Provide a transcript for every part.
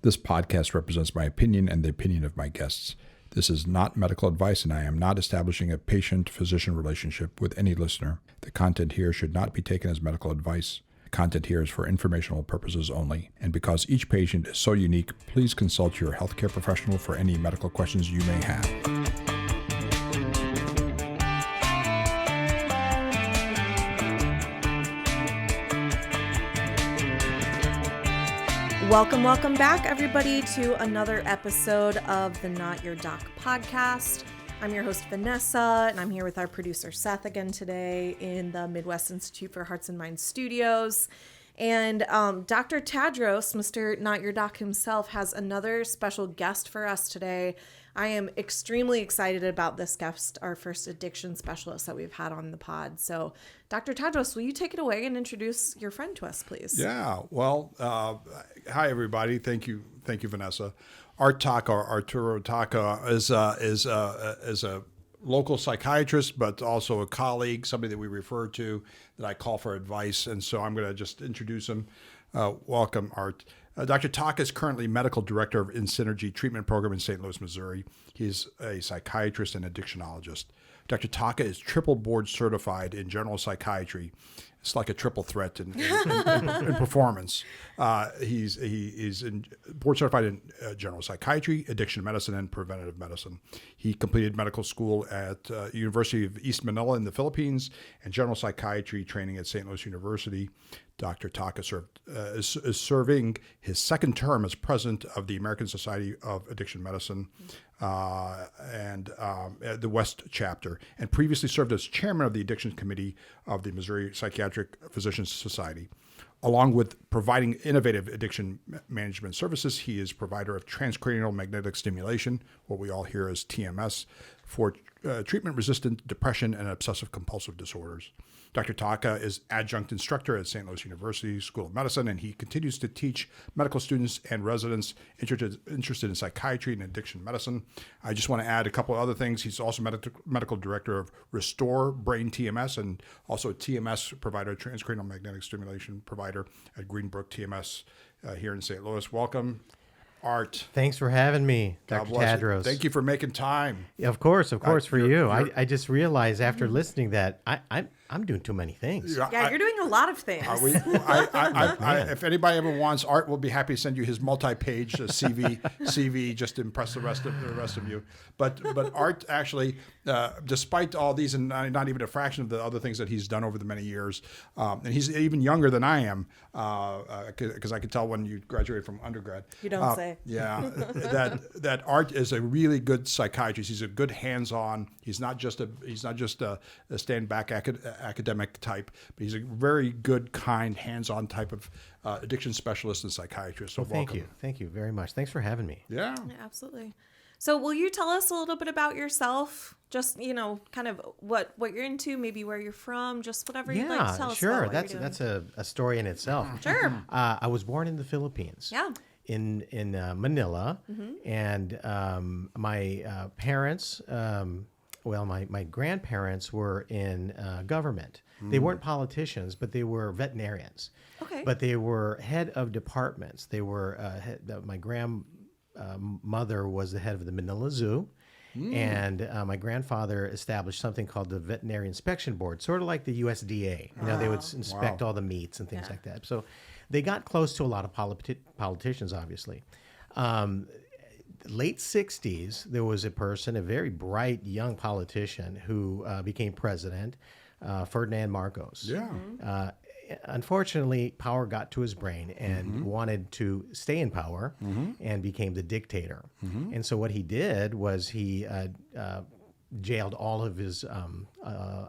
This podcast represents my opinion and the opinion of my guests. This is not medical advice, and I am not establishing a patient-physician relationship with any listener. The content here should not be taken as medical advice. The content here is for informational purposes only. And because each patient is so unique, please consult your healthcare professional for any medical questions you may have. Welcome back, everybody, to another episode of the Not Your Doc podcast. I'm your host, Vanessa, and I'm here with our producer, Seth, again today in the Midwest Institute for Hearts and Minds studios. And Dr. Tadros, Mr. Not Your Doc himself, has another special guest for us today. I am extremely excited about this guest, our first addiction specialist that we've had on the pod. So, Dr. Tadros, will you take it away and introduce your friend to us, please? Yeah, well, hi, everybody. Thank you, Vanessa. Taca, or Arturo Taca, is a local psychiatrist, but also a colleague, somebody that we refer to, that I call for advice. And so I'm going to just introduce him. Welcome, Art. Dr. Taca is currently medical director of InSynergy Treatment Program in St. Louis, Missouri. He's a psychiatrist and addictionologist. Dr. Taca is triple board certified in general psychiatry. It's like a triple threat in performance. He's board certified in general psychiatry, addiction medicine, and preventative medicine. He completed medical school at University of East Manila in the Philippines and general psychiatry training at St. Louis University. Dr. Taca is serving his second term as president of the American Society of Addiction Medicine and the West chapter, and previously served as chairman of the Addiction Committee of the Missouri Psychiatric Physicians Society. Along with providing innovative addiction management services, he is provider of transcranial magnetic stimulation, what we all hear as TMS, for treatment-resistant depression and obsessive-compulsive disorders. Dr. Taca is adjunct instructor at St. Louis University School of Medicine, and he continues to teach medical students and residents interested in psychiatry and addiction medicine. I just want to add a couple of other things. He's also medical director of Restore Brain TMS and also a TMS provider, transcranial magnetic stimulation provider at Greenbrook TMS here in St. Louis. Welcome, Art. Thanks for having me, Dr. Tadros. Thank you for making time. Yeah, of course, for you. I just realized after listening that I'm doing too many things. Yeah, you're doing a lot of things. If anybody ever wants, Art will be happy to send you his multi-page CV just to impress the rest of you. But Art actually, despite all these, and not even a fraction of the other things that he's done over the many years, and he's even younger than I am, because I could tell when you graduated from undergrad. You don't say. Yeah, that Art is a really good psychiatrist. He's a good hands-on. He's not just a stand back academic type, but he's a very good, kind, hands-on type of addiction specialist and psychiatrist. So welcome. Thank you very much. Thanks for having me. Yeah, absolutely. So will you tell us a little bit about yourself? Just, kind of what you're into, maybe where you're from, just whatever you'd like to tell us sure. about what you're doing. That's a story in itself. Sure. I was born in the Philippines. Yeah. In Manila, and my parents, my grandparents were in government. They weren't politicians, but they were veterinarians. Okay. But they were head of departments. They were my grandmother was the head of the Manila Zoo. And my grandfather established something called the Veterinary Inspection Board, sort of like the USDA. They would inspect all the meats and things like that. So they got close to a lot of politicians, obviously. Late 60s, there was a very bright young politician who became president, Ferdinand Marcos. Yeah. Unfortunately, power got to his brain and wanted to stay in power and became the dictator. And so what he did was he jailed all of his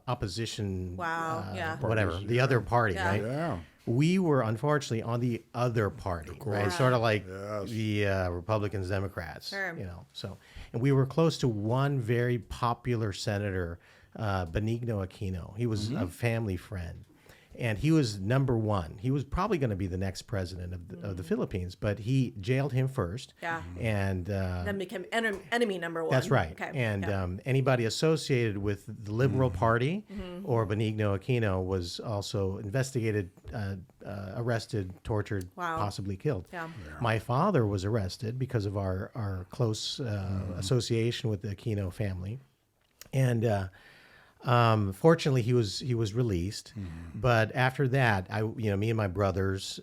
opposition, whatever, the other party, right? Yeah. We were unfortunately on the other party, right? Sort of like the Republicans, Democrats, Sure. So, and we were close to one very popular senator, Benigno Aquino. He was a family friend. And he was number one. He was probably going to be the next president of the Philippines, but he jailed him first. Yeah. And then became enemy number one. that's right. Okay. And anybody associated with the Liberal Party or Benigno Aquino was also investigated, arrested, tortured, Wow. possibly killed. Yeah. My father was arrested because of our close association with the Aquino family. And fortunately, he was released, but after that, me and my brothers,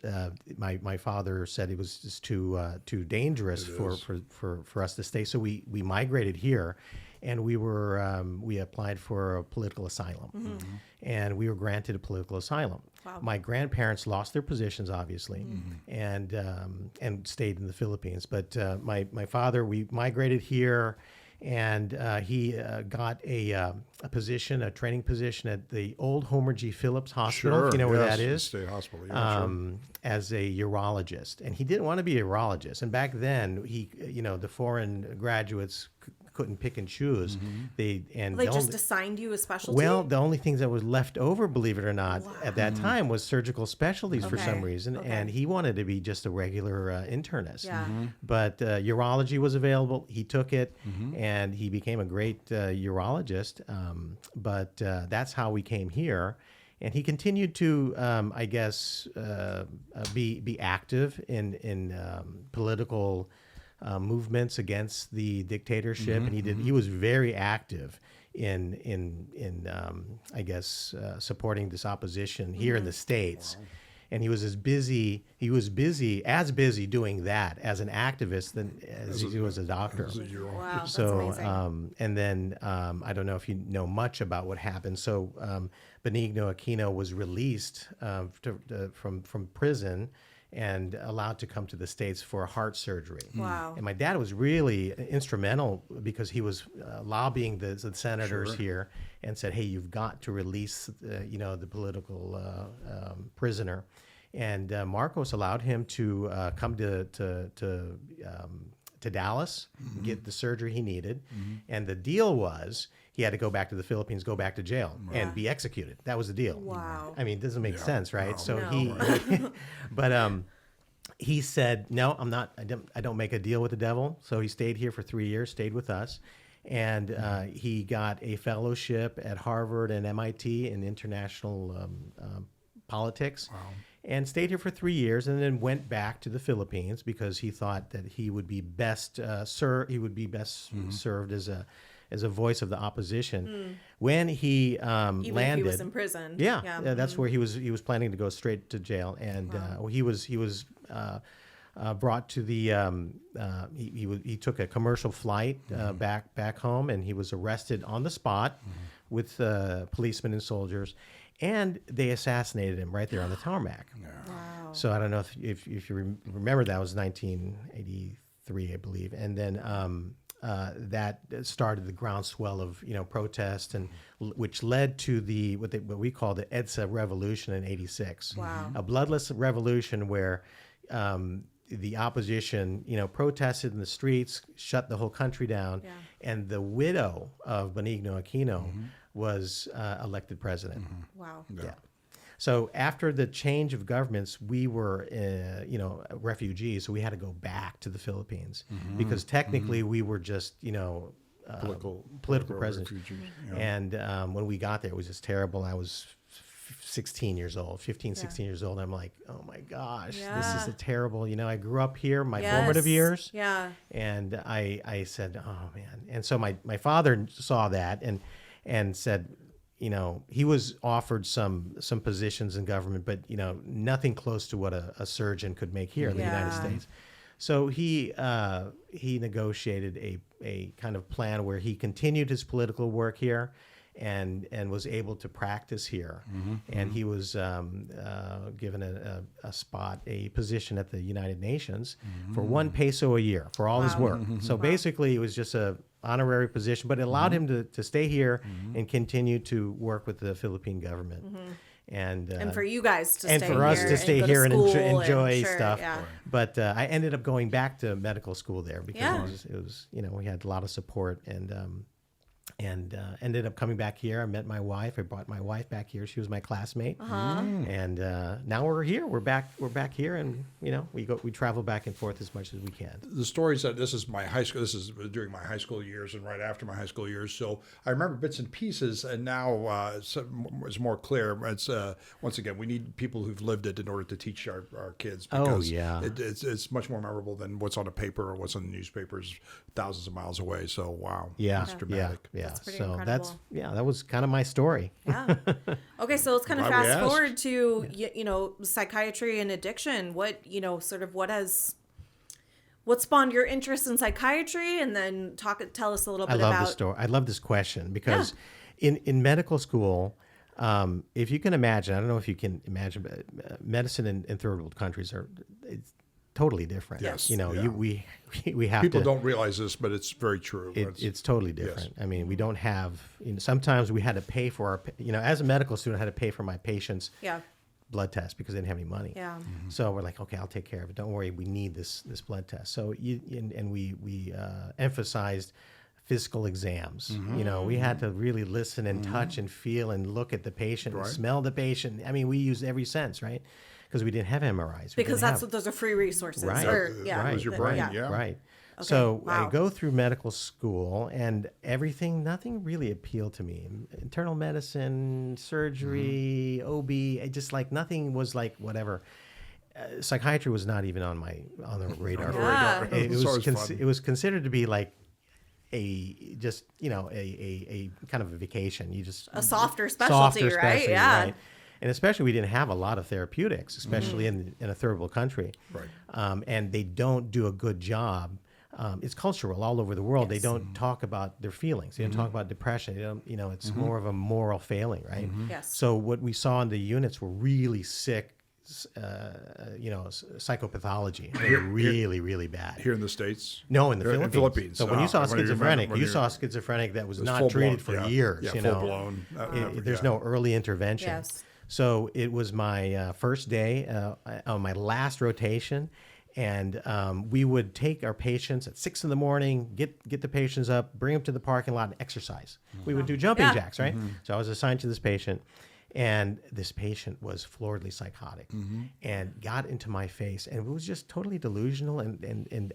my father said it was just too dangerous for us to stay, so we migrated here, and we applied for a political asylum, and we were granted a political asylum. Wow. My grandparents lost their positions, obviously, and stayed in the Philippines, but my father, we migrated here. And he got a position, a training position at the old Homer G. Phillips Hospital, if you know where that is, State Hospital, yeah, as a urologist. And he didn't want to be a urologist. And back then, the foreign graduates couldn't pick and choose. They just assigned you a specialty? Well, the only things that was left over, believe it or not, at that time was surgical specialties for some reason. Okay. And he wanted to be just a regular internist. Yeah. But urology was available. He took it, and he became a great urologist. But that's how we came here. And he continued to, be active in political movements against the dictatorship, and he was very active in supporting this opposition here in the States. Wow. And he was busy doing that as an activist as he was a doctor. Wow, that's so amazing. and then I don't know if you know much about what happened. So Benigno Aquino was released from prison and allowed to come to the States for a heart surgery. Wow. And my dad was really instrumental because he was lobbying the senators here and said, hey, you've got to release the political prisoner. And Marcos allowed him to come to Dallas, get the surgery he needed. And the deal was he had to go back to the Philippines, go back to jail, and be executed. That was the deal. Wow. I mean, it doesn't make sense, right? No. So No. but he said, no, I'm not, I don't make a deal with the devil. So he stayed here for 3 years, stayed with us. And he got a fellowship at Harvard and MIT in international politics. Wow. And stayed here for 3 years, and then went back to the Philippines because he thought that he would be best served as a voice of the opposition. When he landed, Even if he was in prison. Yeah, that's where he was planning to go straight to jail, and he was brought to the he took a commercial flight back home, and he was arrested on the spot with policemen and soldiers. And they assassinated him right there on the tarmac. Wow. So I don't know if you remember, that was 1983, I believe. And then that started the groundswell of protest, and which led to what we call the EDSA revolution in '86. Wow. A bloodless revolution where the opposition, protested in the streets, shut the whole country down, and the widow of Benigno Aquino was elected president. Wow. Yeah. So after the change of governments, we were, refugees, so we had to go back to the Philippines because technically we were just, political presidents. And when we got there, it was just terrible. I was 16 years old. I'm like, oh my gosh, this is a terrible, I grew up here, my formative years. Yeah. And I said, oh man. And so my father saw that and said, he was offered some positions in government, but nothing close to what a surgeon could make here in the United States. So he negotiated a kind of plan where he continued his political work here, and was able to practice here. And he was given a position at the United Nations for 1 peso a year for all his work. So basically, it was just a honorary position, but it allowed him to stay here and continue to work with the Philippine government. And for you guys to stay here. And for us to stay here and enjoy stuff. Yeah. But I ended up going back to medical school there because it was we had a lot of support. And and ended up coming back here. I met my wife. I brought my wife back here. She was my classmate, and now we're here. We're back here, and we travel back and forth as much as we can. The stories that this is my high school. This is during my high school years and right after my high school years. So I remember bits and pieces, and now it's more clear. It's once again, we need people who've lived it in order to teach our kids. Because it's much more memorable than what's on a paper or what's on the newspapers thousands of miles away. So wow, it's dramatic. Yeah. That's pretty So incredible. that was kind of my story. Yeah. Okay, so let's kind of Glad we fast asked. forward to psychiatry and addiction. What what spawned your interest in psychiatry, and then tell us a little bit I love about this story. I love this question because in medical school, if you can imagine, I don't know if you can imagine, but medicine in third world countries it's totally different. Yes. We have People to. don't realize this, but it's very true. It's totally different. I mean, we don't have. Sometimes we had to pay for our. As a medical student, I had to pay for my patients' blood test because they didn't have any money. Yeah. So we're like, okay, I'll take care of it. Don't worry, we need this blood test. So we emphasized physical exams. We had to really listen and touch and feel and look at the patient and smell the patient. I mean, we used every sense, right? Because we didn't have MRIs. Because those are free resources. Right. It was your brain. Right. Okay. So Wow. I go through medical school and nothing really appealed to me. Internal medicine, surgery, OB, nothing was like whatever. Psychiatry was not even on the radar. Yeah. It was considered to be like a kind of a vacation. You just a softer specialty, right? And especially we didn't have a lot of therapeutics, especially in a third world country. Right. And they don't do a good job. It's cultural all over the world. They don't talk about their feelings. They don't talk about depression. They don't, it's more of a moral failing, right? Yes. So what we saw in the units were really sick, psychopathology. They were really, really bad. Here in the States? No, in the In Philippines. So when you saw a schizophrenic, you saw a schizophrenic schizophrenic that was not full-blown, treated for years. Yeah, full-blown. There's no early intervention. Yes. So it was my first day on my last rotation, and we would take our patients at 6 a.m, get the patients up, bring them to the parking lot, and exercise. We would do jumping jacks, right? So I was assigned to this patient, and this patient was floridly psychotic and got into my face, and it was just totally delusional and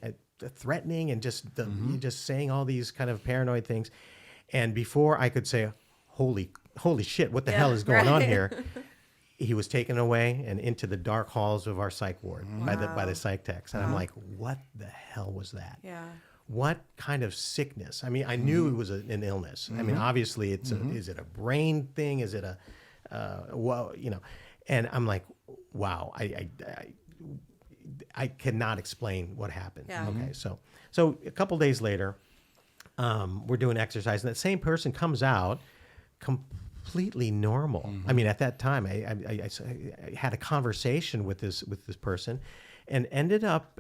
threatening and just saying all these kind of paranoid things. And before I could say, holy shit, what the hell is going on here? He was taken away and into the dark halls of our psych ward by the psych techs. And I'm like, what the hell was that? Yeah. What kind of sickness? I mean, I knew it was an illness. I mean, obviously is it a brain thing? Is it and I'm like, wow, I cannot explain what happened. Yeah. Okay. So a couple days later, we're doing exercise, and that same person comes out completely normal. I mean, at that time, I had a conversation with this person, and ended up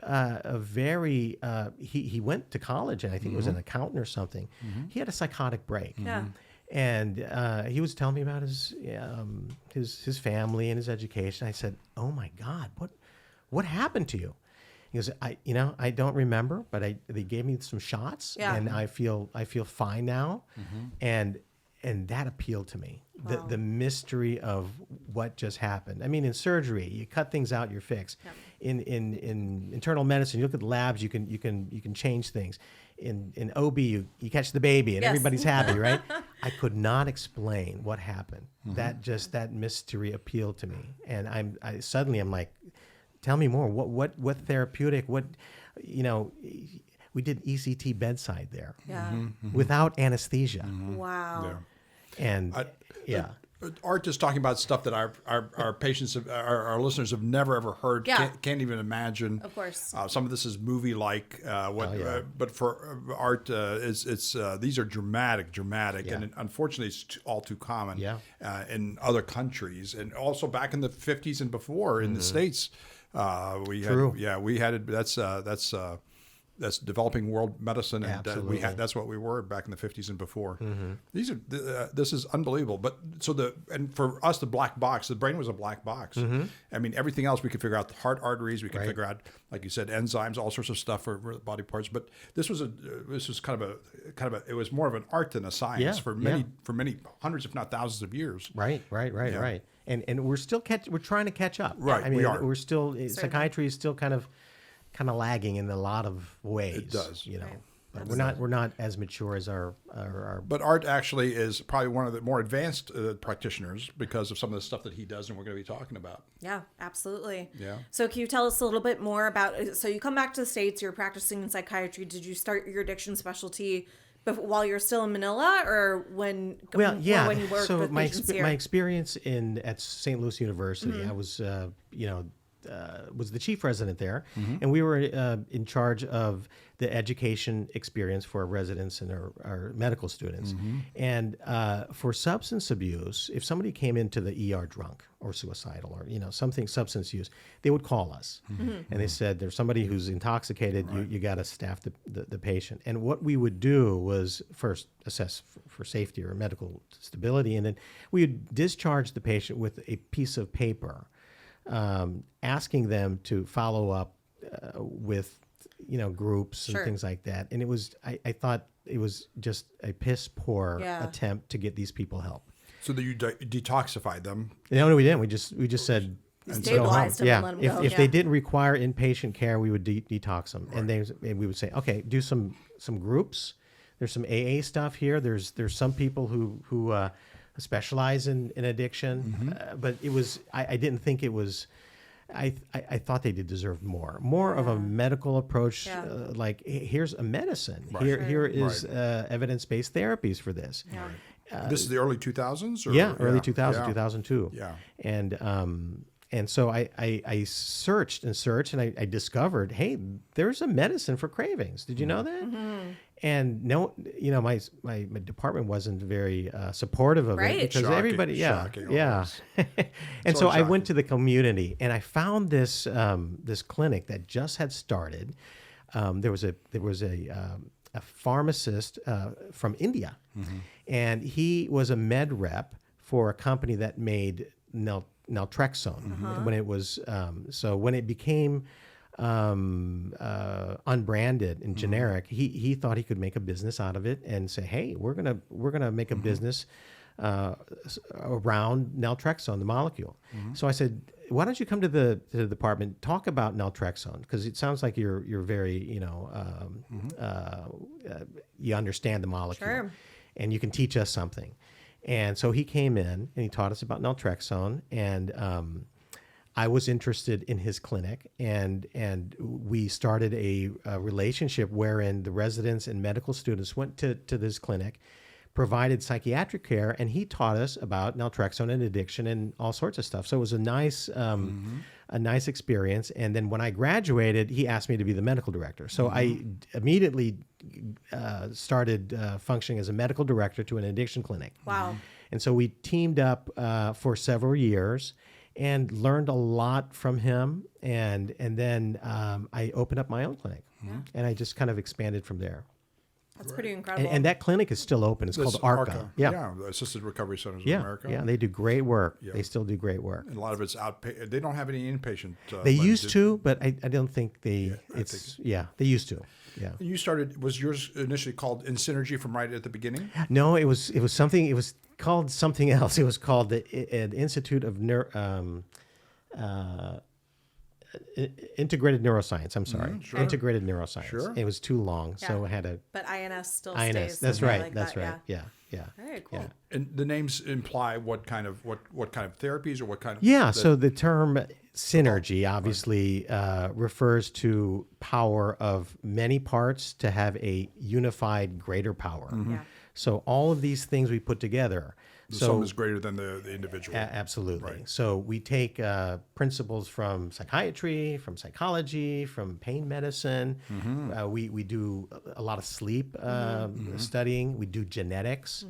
he went to college, and I think he was an accountant or something. He had a psychotic break. Yeah. And he was telling me about his family and his education. I said, "Oh my God, what happened to you?" He goes, I don't remember, but they gave me some shots, and I feel fine now, and that appealed to me. Wow. The mystery of what just happened. I mean, in surgery, you cut things out, you're fixed. Yep. In internal medicine, you look at the labs, you can change things. In OB, you catch the baby and everybody's happy, right? I could not explain what happened. That mystery appealed to me, and I'm like, tell me more. What therapeutic? We did ECT bedside there, without anesthesia. Wow. And Art is talking about stuff that our patients, our listeners have never ever heard. Yeah. Can't even imagine. Of course. Some of this is movie like. But for Art, these are dramatic, and unfortunately, it's all too common. In other countries, and also back in the 50s and before in the States, we had it. that's developing world medicine, and Absolutely. that's what we were back in the 50s and before. These are this is unbelievable. But and for us, the black box, the brain was a black box. I mean, everything else we could figure out: the heart, arteries. We could figure out, like you said, enzymes, all sorts of stuff for body parts. But this was kind of a it was more of an art than a science for many hundreds, if not thousands, of years. Right. And we're still we're trying to catch up. Right, I mean, we are. we're still psychiatry is still kind of lagging in a lot of ways. It does. You know. But we're not as mature as our But Art actually is probably one of the more advanced practitioners because of some of the stuff that he does, and we're going to be talking about. Yeah, absolutely. Yeah. So can you tell us a little bit more about, so you come back to the States, you're practicing in psychiatry. Did you start your addiction specialty while you're still in Manila, or when you worked with patients here? My experience at St. Louis University, I was was the chief resident there, and we were in charge of the education experience for our residents and our medical students. And for substance abuse, if somebody came into the ER drunk or suicidal or something substance use, they would call us, and they said, "There's somebody who's intoxicated. Right. You got to staff the patient." And what we would do was first assess for safety or medical stability, and then we would discharge the patient with a piece of paper. Asking them to follow up with, groups and things like that. And it was, I thought it was just a piss poor attempt to get these people help. So that you detoxified them? No, we didn't. We just said, stabilized them and let them go. If they didn't require inpatient care, we would detox them. Right. And we would say, okay, do some groups. There's some AA stuff here. There's some people who specialize in addiction, but it was I didn't think it was. I thought they did deserve more of a medical approach. Like here's a medicine. Right. Here is evidence-based therapies for this. Yeah. This is the early 2000s. Early 2000, 2002. Yeah, and so I searched and I discovered, hey, there's a medicine for cravings. Did you know that? And no, my department wasn't very supportive of it because everybody, shocking, and so I went to the community and I found this clinic that just had started. There was a pharmacist from India, and he was a med rep for a company that made naltrexone when it was when it became unbranded and generic, he thought he could make a business out of it and say, hey, we're gonna make a business around naltrexone, the molecule. So I said, why don't you come to the department, talk about naltrexone, because it sounds like you're very you understand the molecule, and you can teach us something. And so he came in and he taught us about naltrexone, and I was interested in his clinic, and we started a relationship wherein the residents and medical students went to this clinic, provided psychiatric care, and he taught us about naltrexone and addiction and all sorts of stuff. So it was a nice experience. And then when I graduated, he asked me to be the medical director. So I immediately started functioning as a medical director to an addiction clinic. Wow. And so we teamed up for several years and learned a lot from him. And then I opened up my own clinic, and I just kind of expanded from there. That's pretty incredible. And that clinic is still open. It's called ARCA. Yeah, the Assisted Recovery Centers of America. Yeah, they do great work. Yeah. They still do great work. And a lot of it's outpatient. They don't have any inpatient. They used to, but I don't think they. They used to. Yeah. And you started. Was yours initially called In Synergy from right at the beginning? No, it was something. It was called something else. It was called the Institute of Integrated Neuroscience. I'm sorry, Integrated Neuroscience. Sure. It was too long, so I had to. But INS still INS. stays. That's right. Like that's that, right. Yeah. Very cool. Yeah. And the names imply what kind of therapies or what kind of. Yeah. So the term synergy obviously refers to power of many parts to have a unified greater power. Yeah. So all of these things we put together. The sum is greater than the individual. Absolutely. Right. So we take principles from psychiatry, from psychology, from pain medicine. We do a lot of sleep studying. We do genetics.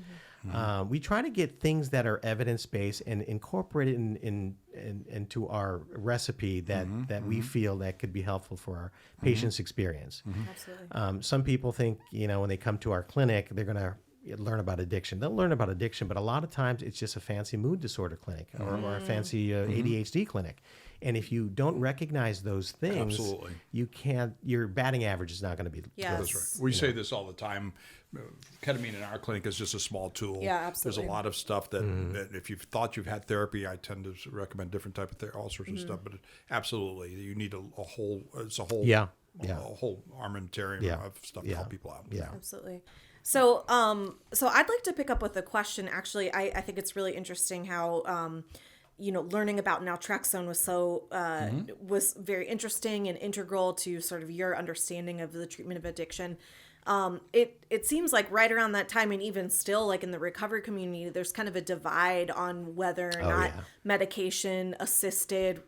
We try to get things that are evidence-based and incorporate it into our recipe that we feel that could be helpful for our patient's experience. Absolutely. Some people think, when they come to our clinic, they're going to learn about addiction. They'll learn about addiction, but a lot of times it's just a fancy mood disorder clinic or a fancy ADHD clinic. And if you don't recognize those things, your batting average is not going to be. Yes. That's right. We say this all the time. Ketamine in our clinic is just a small tool. Yeah, absolutely. There's a lot of stuff that if you've thought you've had therapy, I tend to recommend different type of therapy, all sorts of stuff. But absolutely, you need a whole armamentarium of stuff to help people out. Yeah, absolutely. So, so I'd like to pick up with a question. Actually, I think it's really interesting how, learning about naltrexone was very interesting and integral to sort of your understanding of the treatment of addiction. It seems like right around that time, and even still, like in the recovery community, there's kind of a divide on whether or not medication assisted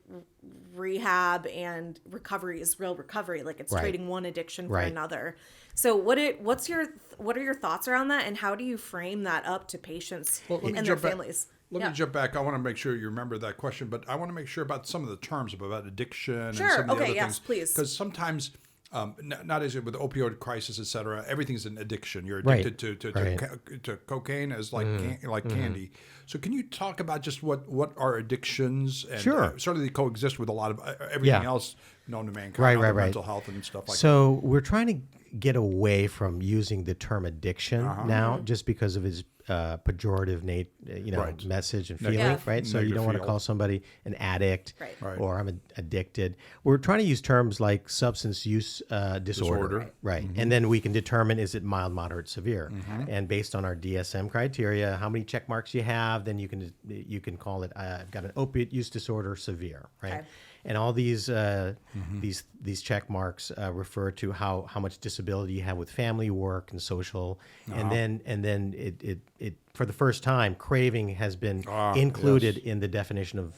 rehab and recovery is real recovery. Like it's trading one addiction for another. So what are your thoughts around that, and how do you frame that up to patients and their families? Let me jump back. I want to make sure you remember that question, but I want to make sure about some of the terms about addiction and some of the other things. Please. Because sometimes, not as with the opioid crisis, et cetera, everything's an addiction. You're addicted to cocaine as like candy. So can you talk about just what are addictions? And certainly they coexist with a lot of everything else known to mankind, mental health and stuff like that. So we're trying to get away from using the term addiction now, just because of its pejorative message and feeling, right? So you don't want to call somebody an addict or I'm addicted. We're trying to use terms like substance use disorder. Right? And then we can determine, is it mild, moderate, severe? And based on our DSM criteria, how many check marks you have, then you can call it, I've got an opiate use disorder, severe, right? Okay. And all these these check marks refer to how much disability you have with family, work, and social. And then it for the first time, craving has been included in the definition of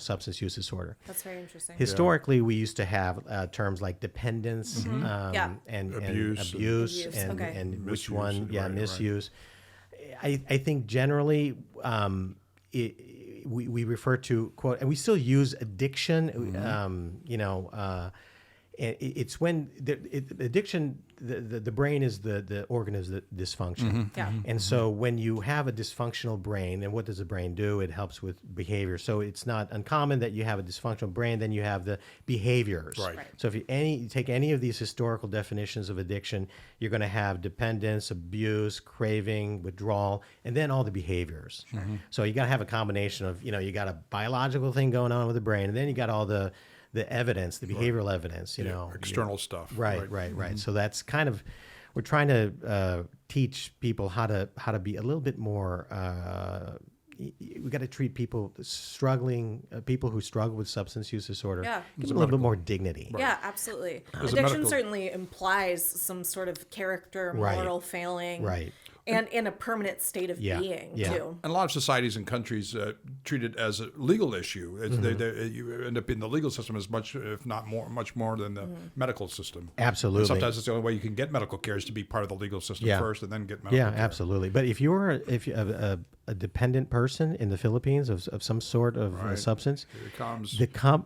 substance use disorder. That's very interesting. Historically, we used to have terms like dependence and abuse and which one, misuse. I think generally. We refer to, quote, and we still use addiction, it's when addiction, the brain is the organ of the dysfunction. And so when you have a dysfunctional brain, then what does the brain do? It helps with behavior. So it's not uncommon that you have a dysfunctional brain, then you have the behaviors. So if you take any of these historical definitions of addiction, you're going to have dependence, abuse, craving, withdrawal, and then all the behaviors. So you got to have a combination of, you got a biological thing going on with the brain, and then you got all the evidence, the behavioral evidence, external stuff. Right. So that's kind of, we're trying to teach people how to be a little bit more. We got to treat people people who struggle with substance use disorder, give them a little bit more dignity. Yeah, absolutely. Addiction certainly implies some sort of character, moral failing. And in a permanent state of being, too. And a lot of societies and countries treat it as a legal issue. You end up in the legal system as much, if not much more than the medical system. Absolutely. And sometimes it's the only way you can get medical care is to be part of the legal system first and then get medical care. Yeah, absolutely. But if you're a dependent person in the Philippines of some sort of substance, here it comes.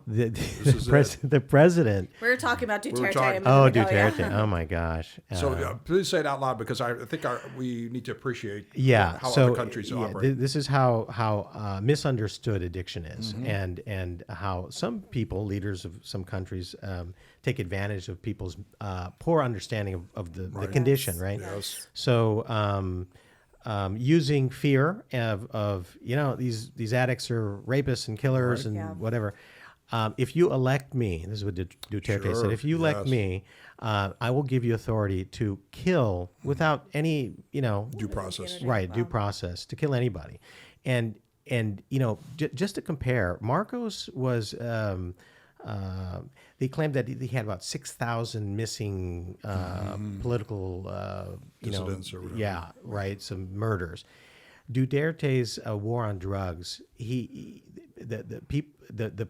The president. We were talking about Duterte. Duterte. Oh my gosh. So please say it out loud, because I think we need to appreciate how other countries operate. This is how misunderstood addiction is, and how some people, leaders of some countries, take advantage of people's poor understanding of the condition, right? Yes. So using fear of these addicts are rapists and killers and whatever. If you elect me, this is what Duterte said, if you elect me, I will give you authority to kill without any, due process. Right, due process, to kill anybody. And just to compare, Marcos was, they claimed that he had about 6,000 missing political, dissidents or whatever. some murders. Duterte's war on drugs, the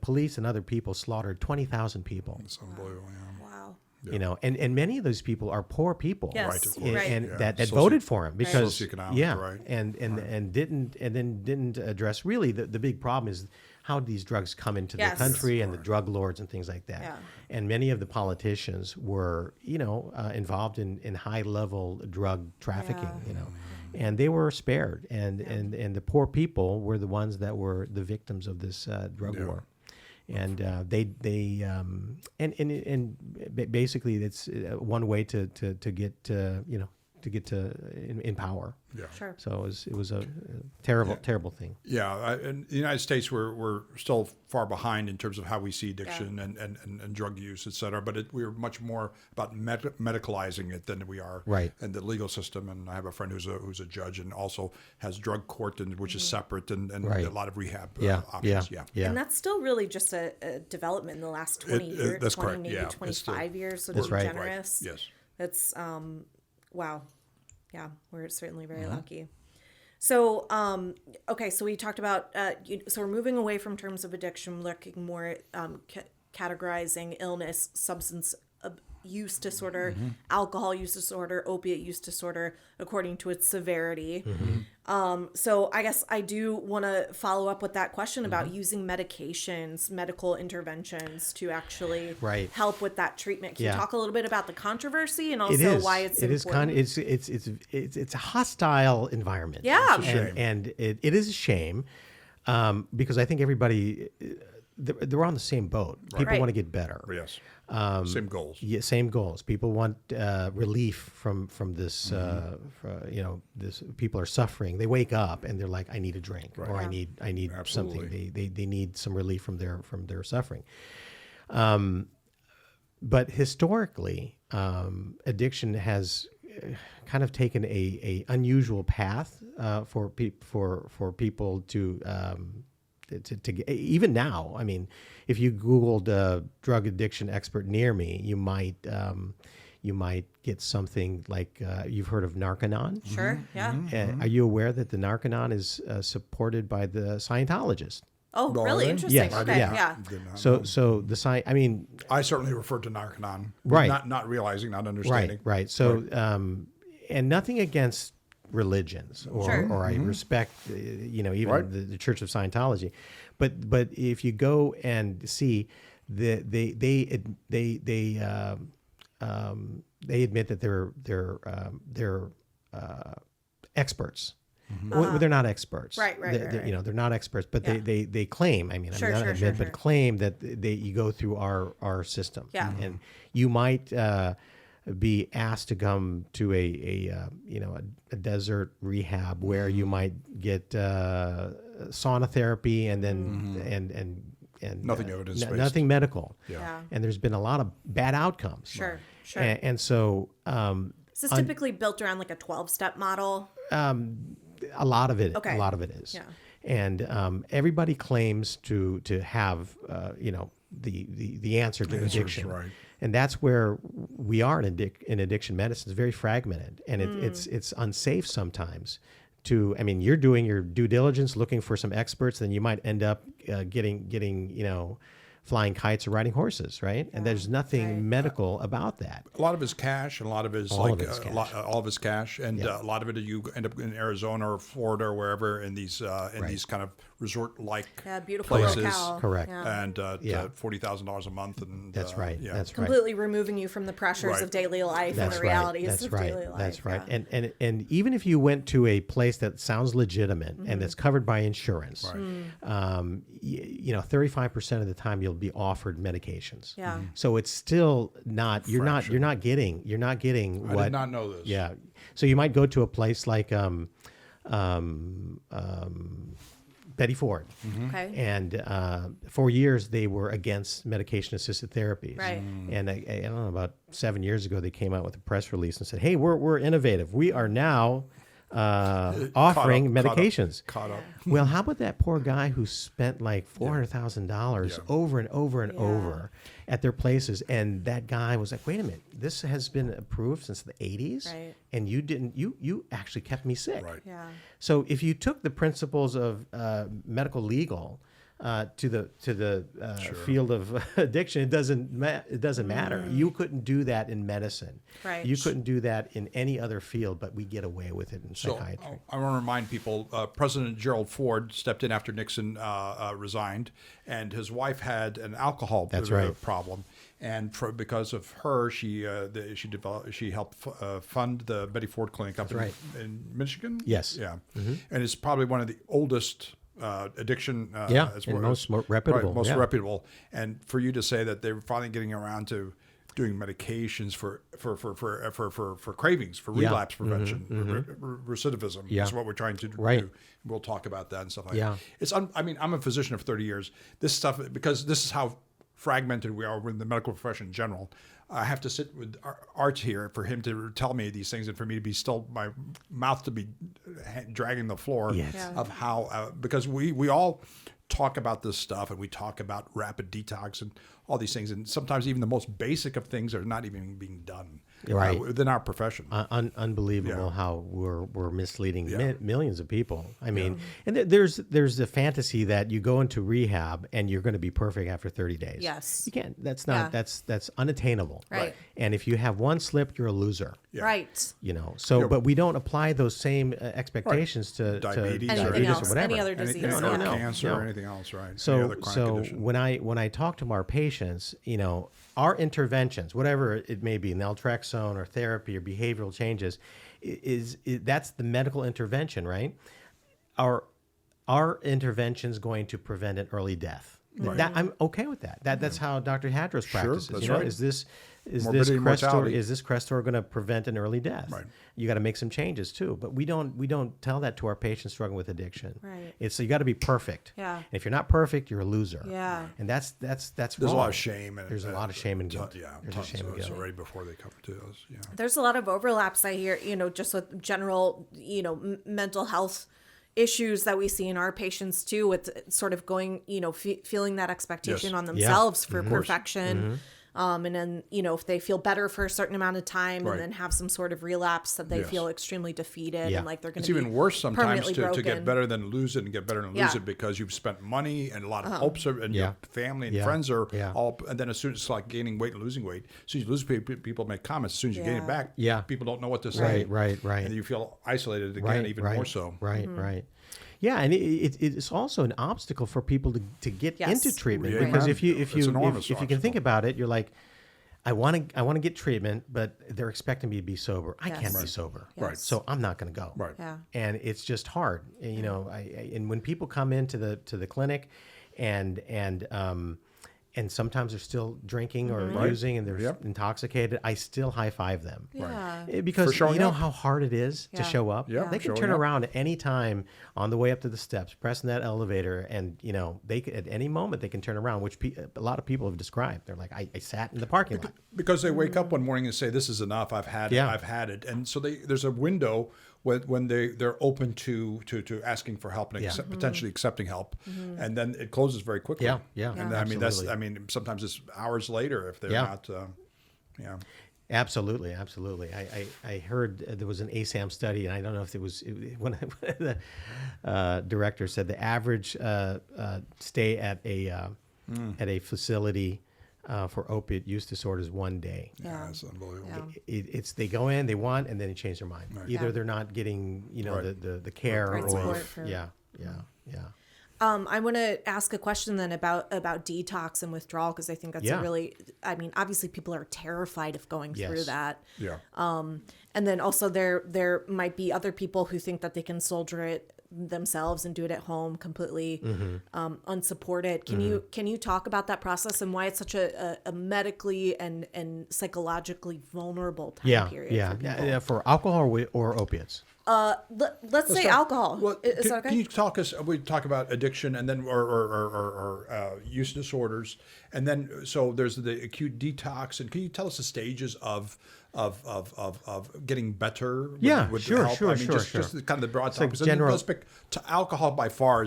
police and other people slaughtered 20,000 people. It's unbelievable. Wow. You know, and many of those people are poor people, Yes. Right, of course. and Yeah. that voted for him because Socioeconomic, right. and didn't address really the big problem is how these drugs come into the country and the drug lords and things like that. Yeah. And many of the politicians were, involved in high level drug trafficking, and they were spared, and the poor people were the ones that were the victims of this drug war. And basically it's one way to get in power. Yeah. Sure. So it was a terrible thing. Yeah, in the United States, we're still far behind in terms of how we see addiction and drug use, et cetera. But we're much more about medicalizing it than we are in the legal system. And I have a friend who's a judge and also has drug court, which is separate, and a lot of rehab options. Yeah. And that's still really just a development in the last 20 years. That's 20, correct. maybe 25 years. So That's to be right. generous. Right. Yes. That's wow. Yeah, we're certainly very lucky. So, okay, so we talked about, so we're moving away from terms of addiction, looking more at categorizing illness, substance use disorder, alcohol use disorder, opiate use disorder, according to its severity. So I guess I do want to follow up with that question about using medications, medical interventions to actually help with that treatment. Can you talk a little bit about the controversy and also why it's important? It's a hostile environment. Yeah. And it is a shame because I think everybody, they're on the same boat. People want to get better. Yes. Same goals. Yeah, same goals. People want relief from this. This people are suffering. They wake up and they're like, I need a drink, or I need something. They need some relief from their suffering. But historically, addiction has kind of taken a unusual path for people to get, even now. I mean, if you Googled drug addiction expert near me, you might get something like you've heard of Narconon. Sure. Yeah. Are you aware that the Narconon is supported by the Scientologists? Oh, really? Interesting. Yes. Okay. Yeah. So the I certainly referred to Narconon. Right. Not realizing, not understanding. Right. So and nothing against religions or I respect even the Church of Scientology, but if you go and see they admit that they're experts. Well, they're not experts. Right. They're not experts, but they claim. I mean, but claim that you go through our system. Yeah. And you might be asked to come to a desert rehab where you might get sauna therapy and then and nothing evidence-based. Nothing medical. Yeah. And there's been a lot of bad outcomes. Sure. And so is this typically built around like a 12-step model? a lot of it is. Yeah. And everybody claims to have the answer to addiction. Right. And that's where we are in addiction medicine. It's very fragmented, and it's unsafe sometimes. You're doing your due diligence, looking for some experts, then you might end up getting flying kites or riding horses, right? And there's nothing medical about that. A lot of it's cash, and a lot of it is all of it's cash, and a lot of it you end up in Arizona or Florida or wherever in these these kind of resort-like beautiful places. locale. Correct. Yeah. And $40,000 a month, and That's right. Yeah. That's right. Completely removing you from the pressures of daily life and the realities of daily life. That's right. Yeah. And even if you went to a place that sounds legitimate and that's covered by insurance, 35% of the time you'll be offered medications. Yeah. So it's still not you're not getting what I did not know this. Yeah. So you might go to a place like Betty Ford. Okay. And for years, they were against medication-assisted therapies. Right. And I don't know, about 7 years ago, they came out with a press release and said, hey, we're innovative. We are now offering medications. Caught up. Well, how about that poor guy who spent like $400,000 over and over and over at their places, and that guy was like, wait a minute, this has been approved since the 80s, Right. and you actually kept me sick. Right. Yeah. So if you took the principles of medical legal to the field of addiction, it doesn't matter. You couldn't do that in medicine. Right. You couldn't do that in any other field, but we get away with it in psychiatry. I want to remind people, President Gerald Ford stepped in after Nixon resigned, and his wife had an alcohol problem. And because of her, she helped fund the Betty Ford Clinic up in Michigan. Yes. Yeah. And it's probably one of the oldest addiction. And most reputable. Right, most reputable. And for you to say that they're finally getting around to doing medications for cravings, for relapse prevention, recidivism is what we're trying to do. We'll talk about that and stuff like that. It's I mean, I'm a physician of 30 years. This stuff, because this is how fragmented we are in the medical profession in general. I have to sit with Art here for him to tell me these things and for me to be still, my mouth to be dragging the floor of how, because we all talk about this stuff and we talk about rapid detox and all these things. And sometimes even the most basic of things are not even being done within our profession. Unbelievable how we're misleading millions of people. I mean, and there's the fantasy that you go into rehab and you're going to be perfect after 30 days. Yes. You can't. That's not. That's unattainable. Right. And if you have one slip, you're a loser. Yeah. Right. You know. So, but we don't apply those same expectations to diabetes, or whatever. Any other disease, cancer, or anything else, right? Any So other chronic condition. when I talk to our patients, you know, our interventions, whatever it may be, naltrexone or therapy or behavioral changes, that's the medical intervention, right? Our intervention is going to prevent an early death. Right. That, I'm okay with that. That's how Dr. Tadros practices. That's you know, right. is this Morbidity, mortality. Crestor going to prevent an early death? Right. You got to make some changes too. But we don't tell that to our patients struggling with addiction. Right. It's you got to be perfect. Yeah. And if you're not perfect, you're a loser. Yeah. And that's There's wrong. a lot of shame. There's a lot of shame and guilt. Yeah, There's a shame and guilt. So right before they come to us. Yeah. There's a lot of overlaps I hear, you know, just with general, you know, mental health issues that we see in our patients too, with sort of going, you know, feeling that expectation on themselves for perfection. And then, you know, if they feel better for a certain amount of time and then have some sort of relapse, that they feel extremely defeated and like they're going to be It's even worse sometimes to broken. get better than lose it and get better than lose it, because you've spent money and a lot of hopes and your family and friends are all, and then as soon as it's like gaining weight and losing weight, as soon as you lose weight, people make comments. As soon as you gain it back, people don't know what to say. Right. And you feel isolated again, even more so. Right. Yeah, and it's also an obstacle for people to get into treatment, because if you can think about it, you're like, I want to get treatment, but they're expecting me to be sober. I can't be sober, Right? So I'm not going to go, Right? Yeah. And it's just hard, and, you know. And when people come into the clinic, and sometimes they're still drinking or using, and they're intoxicated, I still high five them. Yeah. Because you know how hard it is to show up? Yeah. They can turn around at any time on the way up to the steps, pressing that elevator, and, you know, they could, at any moment they can turn around, which a lot of people have described. They're like, I sat in the parking lot. Because they wake up one morning and say, this is enough, I've had it. And so there's a window when they're open to asking for help and potentially accepting help, and then it closes very quickly. Yeah. And I mean sometimes it's hours later if they're not. Absolutely. I heard there was an ASAM study, and I don't know if it was when the director said the average stay at a facility for opiate use disorders 1 day. Yeah, that's unbelievable. It's they go in, they want, and then they change their mind. Right. Either they're not getting, you know, the care, or yeah. I want to ask a question then about detox and withdrawal, because I think that's a really, I mean, obviously people are terrified of going through that. Yeah. And then also there might be other people who think that they can soldier it themselves and do it at home completely unsupported. Can you talk about that process and why it's such a medically and psychologically vulnerable time period for people? For alcohol or opiates? Let's say alcohol. Well, Is that okay? Can you we talk about addiction and then or use disorders, and then so there's the acute detox, and can you tell us the stages of getting better? With Sure. help? Just kind of the broad topics. Let's pick alcohol by far.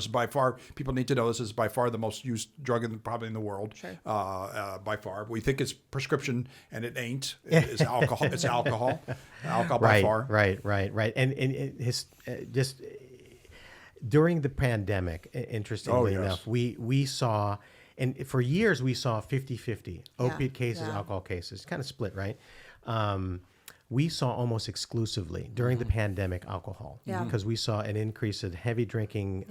People need to know this is by far the most used drug probably in the world. Sure. By far, we think it's prescription, and it ain't. It's alcohol. It's alcohol. Alcohol by far. Right. And his just during the pandemic, interestingly enough, we saw, and for years we saw 50-50, opiate cases, alcohol cases, kind of split, right? We saw almost exclusively during the pandemic alcohol, because we saw an increase in heavy drinking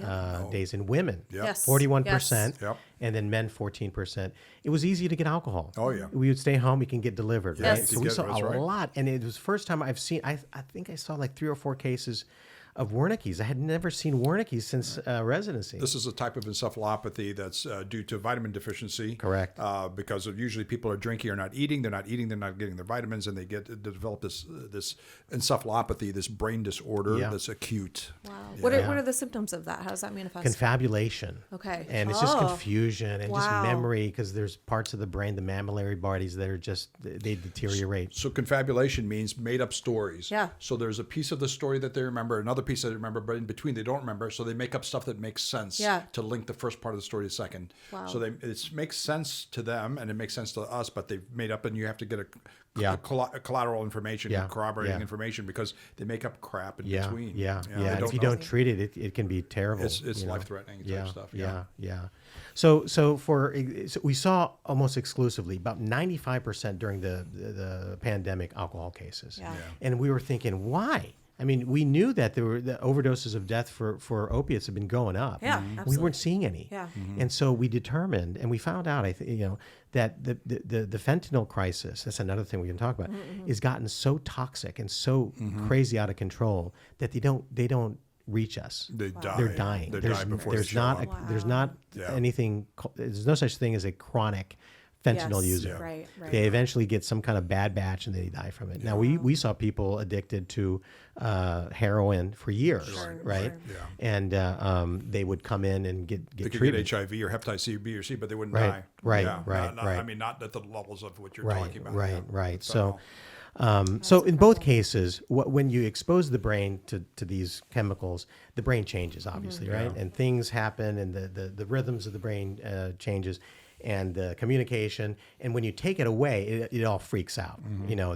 days in women, 41%, and then men 14%. It was easy to get alcohol. Oh yeah, we would stay home, we can get delivered, right? So we saw a right. lot, and it was the first time I've seen. I think I saw like 3 or 4 cases of Wernicke's. I had never seen Wernicke's since residency. This is a type of encephalopathy that's due to vitamin deficiency. Correct. Because usually people are drinking or not eating. They're not eating. They're not getting their vitamins, and they develop this encephalopathy, this brain disorder that's acute. Wow. What are the symptoms of that? How does that manifest? Confabulation. Okay. And it's just confusion and just memory, because there's parts of the brain, the mammillary bodies, that are just, they deteriorate. So confabulation means made up stories. Yeah. So there's a piece of the story that they remember, another piece that they remember, but in between they don't remember. So they make up stuff that makes sense to link the first part of the story to the second. Wow. So it makes sense to them and it makes sense to us, but they've made up, and you have to get a collateral information, corroborating information, because they make up crap in between. And if you don't treat it, it can be terrible. It's life-threatening type stuff. So we saw almost exclusively about 95% during the pandemic alcohol cases. And we were thinking, why? I mean, we knew that the overdoses of death for opiates have been going up. Yeah, we weren't seeing any. Yeah. And so we determined, and we found out, that the fentanyl crisis, that's another thing we can talk about, is gotten so toxic and so crazy out of control that they don't reach us. They die. They're dying. They die before they show up. There's not anything. There's no such thing as a chronic fentanyl user. Right. They eventually get some kind of bad batch and they die from it. Now we saw people addicted to heroin for years, right? And they would come in and get they treated. could get HIV or hepatitis C, B, or C, but they wouldn't Right, die. right. I mean, not at the levels of what you're talking about. Right. So in both cases, when you expose the brain to these chemicals, the brain changes, obviously, right? And things happen, and the rhythms of the brain changes, and the communication. And when you take it away, it all freaks out.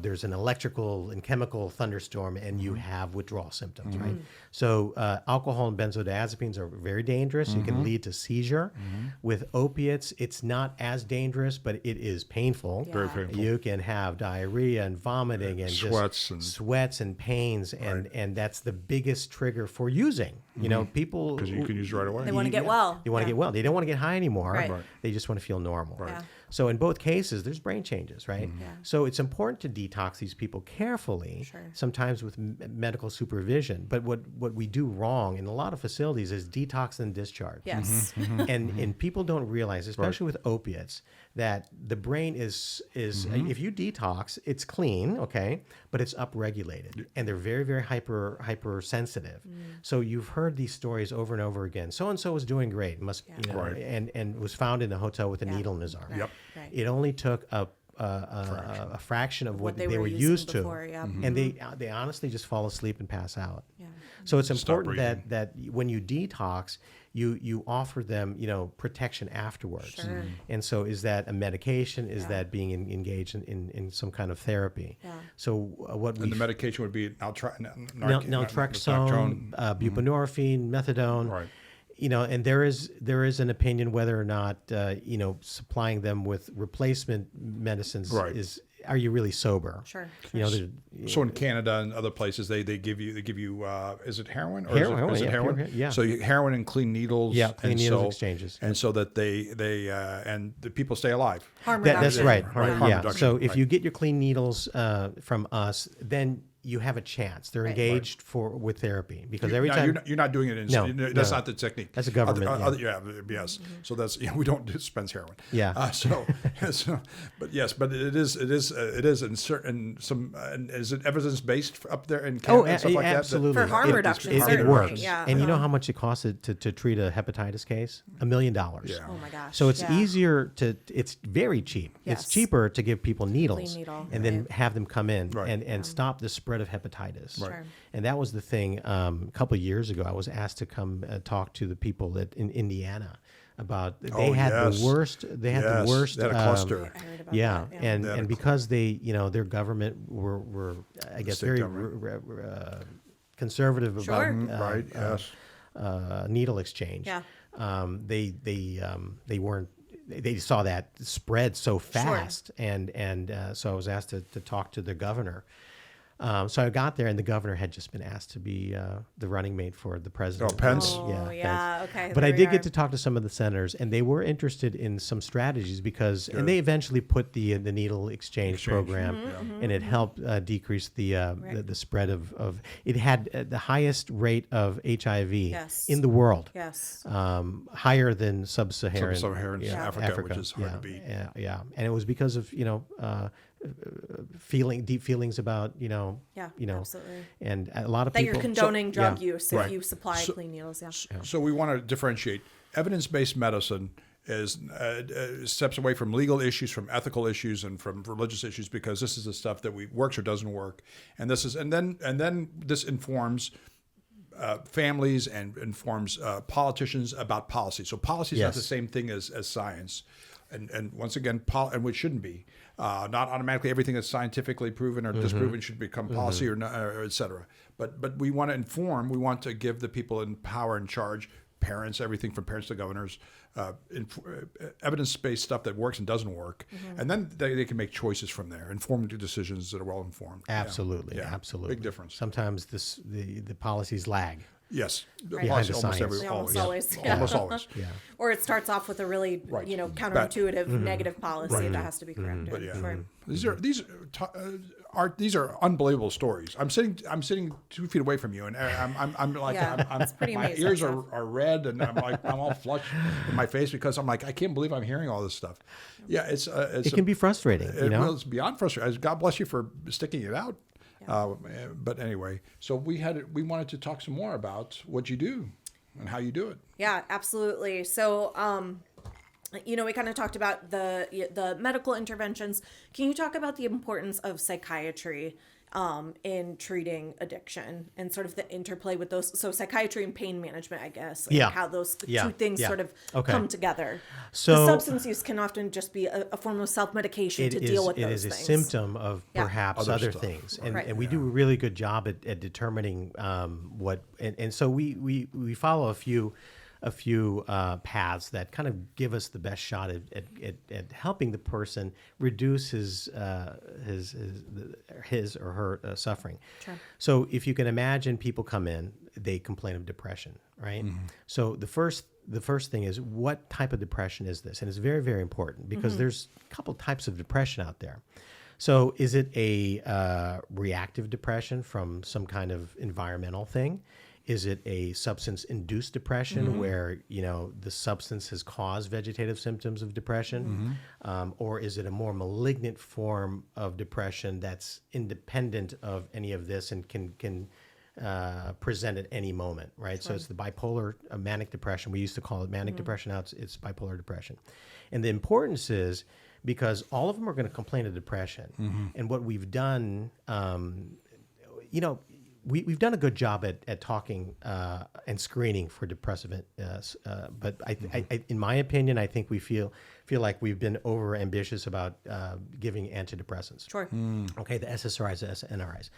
There's an electrical and chemical thunderstorm, and you have withdrawal symptoms, right? So alcohol and benzodiazepines are very dangerous. You can lead to seizure. With opiates, it's not as dangerous, but it is painful. Very painful. You can have diarrhea and vomiting and sweats and pains, and that's the biggest trigger for using. People, because you can use right away. They want to get well. They want to get well. They don't want to get high anymore. Right. They just want to feel normal. Right. So in both cases, there's brain changes, right? So it's important to detox these people carefully, sometimes with medical supervision. But what we do wrong in a lot of facilities is detox and discharge. Yes. And people don't realize, especially with opiates, that the brain is if you detox, it's clean, okay, but it's upregulated, and they're very, very hypersensitive. So you've heard these stories over and over again. So and so was doing great, and was found in a hotel with a needle in his arm. Yep. Right. It only took a fraction of what they were used to, before, and they honestly just fall asleep and pass out. So it's important that when you detox, you offer them protection afterwards. And so is that a medication? Is that being engaged in some kind of therapy? So and the medication would be naltrexone, buprenorphine, methadone. Right. And there is an opinion whether or not supplying them with replacement medicines are you really sober? Sure. So in Canada and other places, they give you is it heroin or heroin, is it heroin? Yeah. So heroin and clean needles. Clean needles exchanges. And so that they and the people stay alive. Harm reduction. That's right. Harm reduction. So if you get your clean needles from us, then you have a chance. They're engaged with therapy, because every time you're not doing it. That's not the technique. That's a government. Yes. So that's we don't dispense heroin. Yeah. But it is in certain some. Is it evidence based up there in Canada and stuff like absolutely. For harm reduction, it works. Yeah. And you know how much it costs to treat a hepatitis case? $1 million. Oh my gosh. So it's easier it's very cheap. Yes. It's cheaper to give people needles Clean needle, and then have them come in and stop the spread of hepatitis. Sure. And that was the thing. A couple of years ago, I was asked to come talk to the people in Indiana about the worst. They had the worst. They had a cluster. I heard about Yeah, that, and because they, their government were I guess very conservative about needle exchange. Yeah. They saw that spread so fast, and so I was asked to talk to the governor. So I got there, and the governor had just been asked to be the running mate for the president. Oh, Pence? Yeah, okay. But there I we did are. get to talk to some of the senators, and they were interested in some strategies and they eventually put the needle exchange program, and it helped decrease the spread of. It had the highest rate of HIV in the world. Yes. Higher than sub-Saharan Africa, which is hard to beat. Yeah, and it was because of deep feelings about absolutely. and a lot of That people you're condoning drug use if Right. you supply clean needles. So we want to differentiate. Evidence-based medicine is steps away from legal issues, from ethical issues, and from religious issues, because this is the stuff that works or doesn't work, and then this informs families and informs politicians about policy. So policy is not the same thing as science, and once again, and which shouldn't be. Not automatically everything that's scientifically proven or disproven should become policy or et cetera. But we want to inform. We want to give the people in power and charge, parents, everything from parents to governors, evidence-based stuff that works and doesn't work, and then they can make choices from there, informed decisions that are well informed. Absolutely, absolutely, big difference. Sometimes the policies lag. Yes, Right. policy Behind the science. Almost always. Almost always. Yeah. Or it starts off with a really, counterintuitive negative policy that has to be corrected. But yeah, Sure. these are unbelievable stories. I'm sitting 2 feet away from you, and I'm like, it's pretty my amazing ears stuff. are red, and I'm all flushed in my face because I'm like, I can't believe I'm hearing all this stuff. Yeah, It can be frustrating. Well, it's beyond frustrating. God bless you for sticking it out. But anyway, so we wanted to talk some more about what you do and how you do it. Yeah, absolutely. So, we kind of talked about the medical interventions. Can you talk about the importance of psychiatry in treating addiction and sort of the interplay with those? So psychiatry and pain management, I guess. How those two things sort of come together. So the substance use can often just be a form of self-medication to deal with those things. It is a symptom of perhaps other things. And we do a really good job at determining what, and so we follow a few paths that kind of give us the best shot at helping the person reduce his or her suffering. Sure. So if you can imagine, people come in, they complain of depression, right? So the first thing is, what type of depression is this? And it's very, very important because there's a couple types of depression out there. So is it a reactive depression from some kind of environmental thing? Is it a substance-induced depression where, the substance has caused vegetative symptoms of depression? Or is it a more malignant form of depression that's independent of any of this and can present at any moment, right? So it's the bipolar manic depression. We used to call it manic depression. Now it's bipolar depression. And the importance is because all of them are going to complain of depression. And what we've done, we've done a good job at talking and screening for depressive, but in my opinion, I think we feel like we've been over ambitious about giving antidepressants. Sure. Okay, the SSRIs, the SNRIs.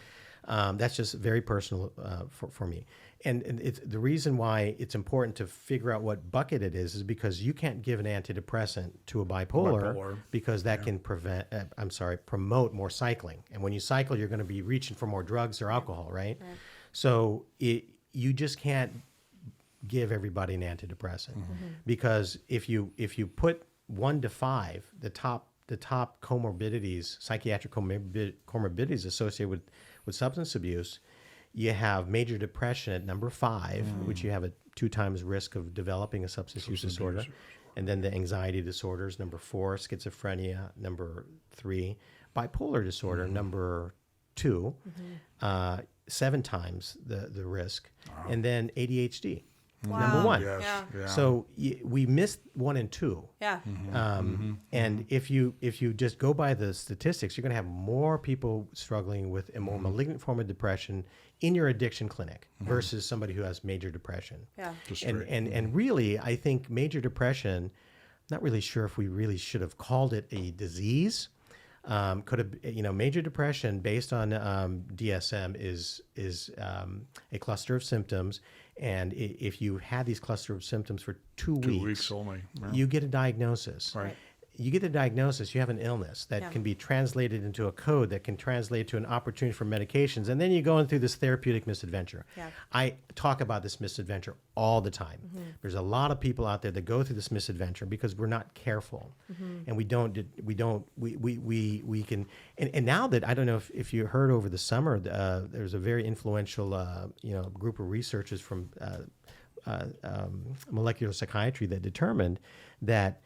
That's just very personal for me. And it's the reason why it's important to figure out what bucket it is because you can't give an antidepressant to a bipolar because that can promote more cycling. And when you cycle, you're going to be reaching for more drugs or alcohol, right? So you just can't give everybody an antidepressant because if you put 1 to 5, the top comorbidities, psychiatric comorbidities associated with substance abuse, you have major depression at number 5, which you have a 2 times risk of developing a substance use disorder. And then the anxiety disorders, number 4, schizophrenia, number 3, bipolar disorder, number 2, 7 times the risk, and then ADHD. Number 1. Yes. Yeah. So we missed 1 and 2. Yeah. And if you just go by the statistics, you're going to have more people struggling with a more malignant form of depression in your addiction clinic versus somebody who has major depression. Yeah. And really, I think major depression, not really sure if we really should have called it a disease. Could have, major depression based on DSM is a cluster of symptoms, And if you had these cluster of symptoms for 2 weeks, 2 weeks only. Yeah. you get a diagnosis. Right. You get a diagnosis, you have an illness that can be translated into a code that can translate to an opportunity for medications. And then you go into this therapeutic misadventure. Yeah. I talk about this misadventure all the time. There's a lot of people out there that go through this misadventure because we're not careful. And we can, and now that, I don't know if you heard over the summer, there's a very influential, group of researchers from molecular psychiatry that determined that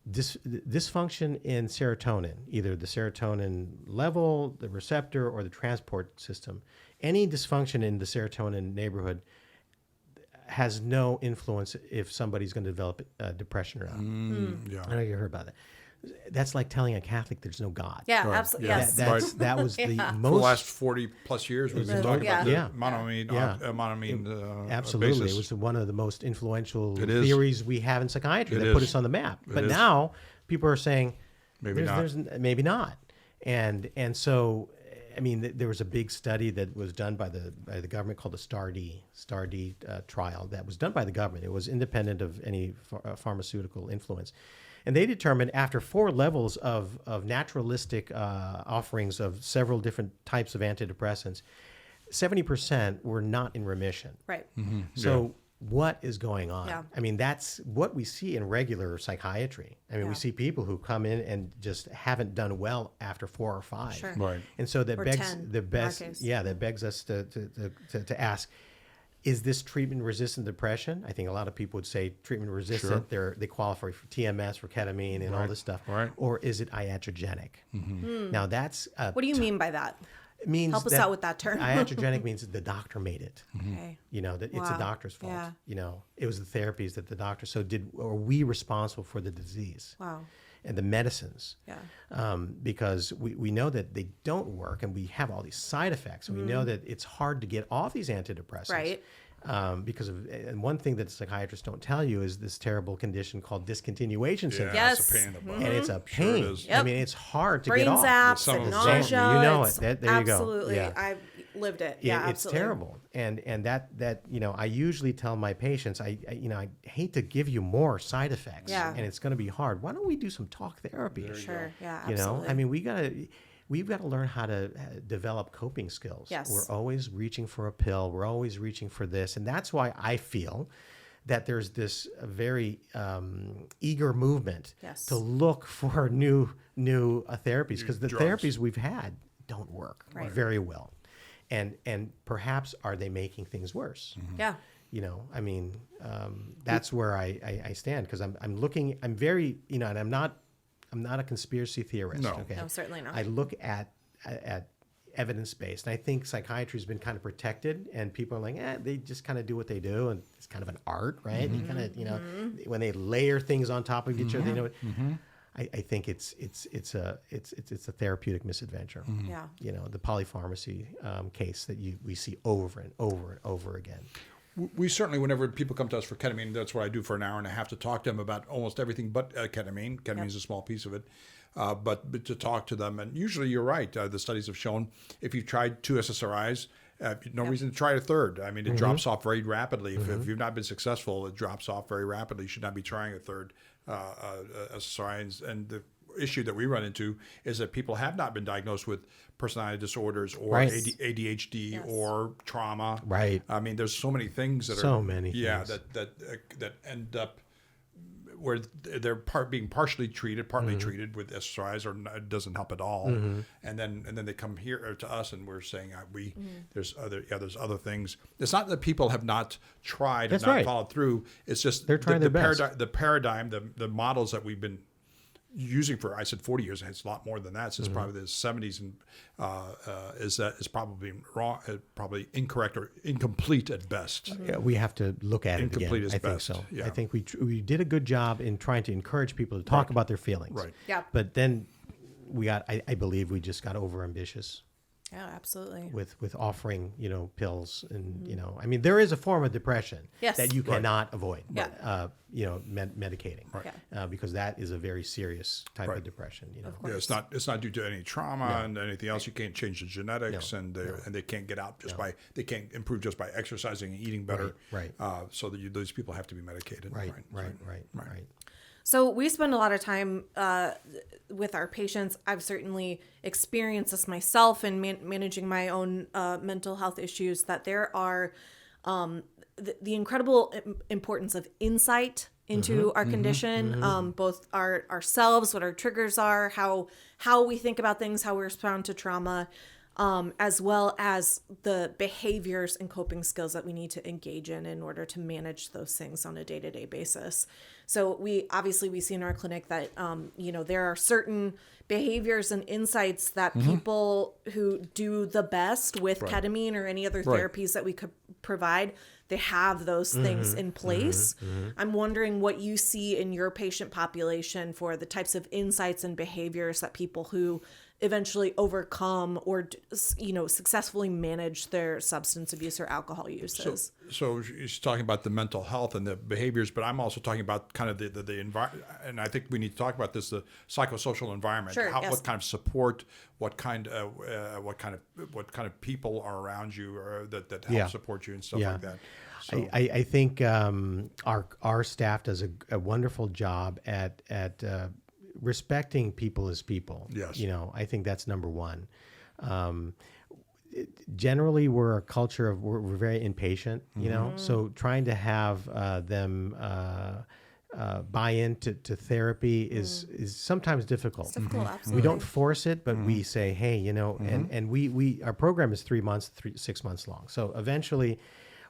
dysfunction in serotonin, either the serotonin level, the receptor, or the transport system, any dysfunction in the serotonin neighborhood has no influence if somebody's going to develop depression or not. Yeah. I know you heard about that. That's like telling a Catholic there's no God. Yeah, Right. absolutely. Yeah. Yes. That was the For the most. last 40 plus years, we've been talking about the monoamine, Absolutely. basis. It was one of the most influential It is. theories we have in psychiatry It that put is. us on the map. But is. now people are saying Maybe not. maybe not. And so, I mean, there was a big study that was done by the government called the STAR-D trial that was done by the government. It was independent of any pharmaceutical influence. And they determined after 4 levels of naturalistic offerings of several different types of antidepressants, 70% were not in remission. Right. So what is going on? Yeah. I mean, that's what we see in regular psychiatry. I mean, we see people who come in and just haven't done well after 4 or 5. Sure. Right. And so that Or begs 10, the in our best, case. that begs us to ask, is this treatment-resistant depression? I think a lot of people would say treatment-resistant. They qualify for TMS, for ketamine, and all this stuff. Right. Or is it iatrogenic? Now that's What do you mean by that? it means Help us that out with that term. Iatrogenic means the doctor made it. Okay. That it's Wow. a doctor's fault. Yeah. It was the therapies that the doctor. So are we responsible for the disease? Wow. And the medicines? Yeah. Because we know that they don't work, and we have all these side effects, and we know that it's hard to get off these antidepressants. Right. Because and one thing that psychiatrists don't tell you is this terrible condition called discontinuation syndrome. Yes. It's a pain in the butt. And it's a Sure it pain. is. I mean, it's hard to Brain get off. zaps Some and of them. nausea. You know it's- it. There you go. Absolutely. Yeah. I've lived it. Yeah, Yeah, it's absolutely. terrible. And that I usually tell my patients, I hate to give you more side effects. Yeah. And it's going to be hard. Why don't we do some talk therapy? Sure. Yeah, You absolutely. know, I mean, we've got to learn how to develop coping skills. Yes. We're always reaching for a pill. We're always reaching for this. And that's why I feel that there's this very eager movement Yes. to look for new therapies, because the drugs. therapies we've had don't work Right. very well. And perhaps are they making things worse? Yeah. I mean, that's where I stand, because I'm looking. I'm very, and I'm not a conspiracy theorist. No. Okay? No, certainly not. I look at evidence based, and I think psychiatry has been kind of protected, and people are like, they just kind of do what they do, and it's kind of an art, right? You kind of, when they layer things on top of each other, they know it. I think it's a therapeutic misadventure. Yeah. The polypharmacy case that we see over and over and over again. We certainly, whenever people come to us for ketamine, that's what I do for an hour and a half, to talk to them about almost everything but ketamine. Ketamine is a small piece of it. But to talk to them, and usually you're right. The studies have shown if you've tried 2 SSRIs, no reason to try a third. I mean, it drops off very rapidly. If you've not been successful, it drops off very rapidly. You should not be trying a third SSRI. And the issue that we run into is that people have not been diagnosed with personality disorders or Right. ADHD or trauma. Right. I mean, there's so many things that So are many things. that end up where they're being partially treated, partly treated with SSRIs, or it doesn't help at all, and then they come here to us, and we're saying there's other things. It's not that people have not tried That's and not right. followed through. It's just They're trying their best. the paradigm, the models that we've been using for, I said 40 years, and it's a lot more than that, since probably the 70s, and is probably wrong, probably incorrect or incomplete at best. Yeah, we have to look at it again. Incomplete is I think best, so. yeah. I think we did a good job in trying to encourage people to talk about their feelings. Right. Yeah. But then I believe we just got overambitious. Yeah, absolutely. with offering, pills and, I mean, there is a form of depression Yes. that you cannot avoid, Yeah. medicating, Right. because that is a very serious type Right. of depression, Yeah, it's not due to any trauma and anything else. You can't change the genetics, and they can't get out they can't improve just by exercising and eating better. Right. So that those people have to be medicated. Right. So we spend a lot of time with our patients. I've certainly experienced this myself in managing my own mental health issues, that there are the incredible importance of insight into our condition, both ourselves, what our triggers are, how we think about things, how we respond to trauma, as well as the behaviors and coping skills that we need to engage in order to manage those things on a day-to-day basis. So we see in our clinic that, there are certain behaviors and insights that people who do the best with ketamine or any other therapies that we could provide, they have those things in place. I'm wondering what you see in your patient population for the types of insights and behaviors that people who eventually overcome or, successfully manage their substance abuse or alcohol uses. So she's talking about the mental health and the behaviors, but I'm also talking about kind of the environment, and I think we need to talk about this: the psychosocial environment. Sure, yes. What kind of support, what kind of people are around you, or that help support you and stuff like that. So. I think our staff does a wonderful job at respecting people as people. Yes. I think that's number one. Generally, we're a culture of we're very impatient. So trying to have them buy into therapy is sometimes difficult. It's difficult, absolutely. We don't force it, but we say, hey, and we our program is 6 months long. So eventually,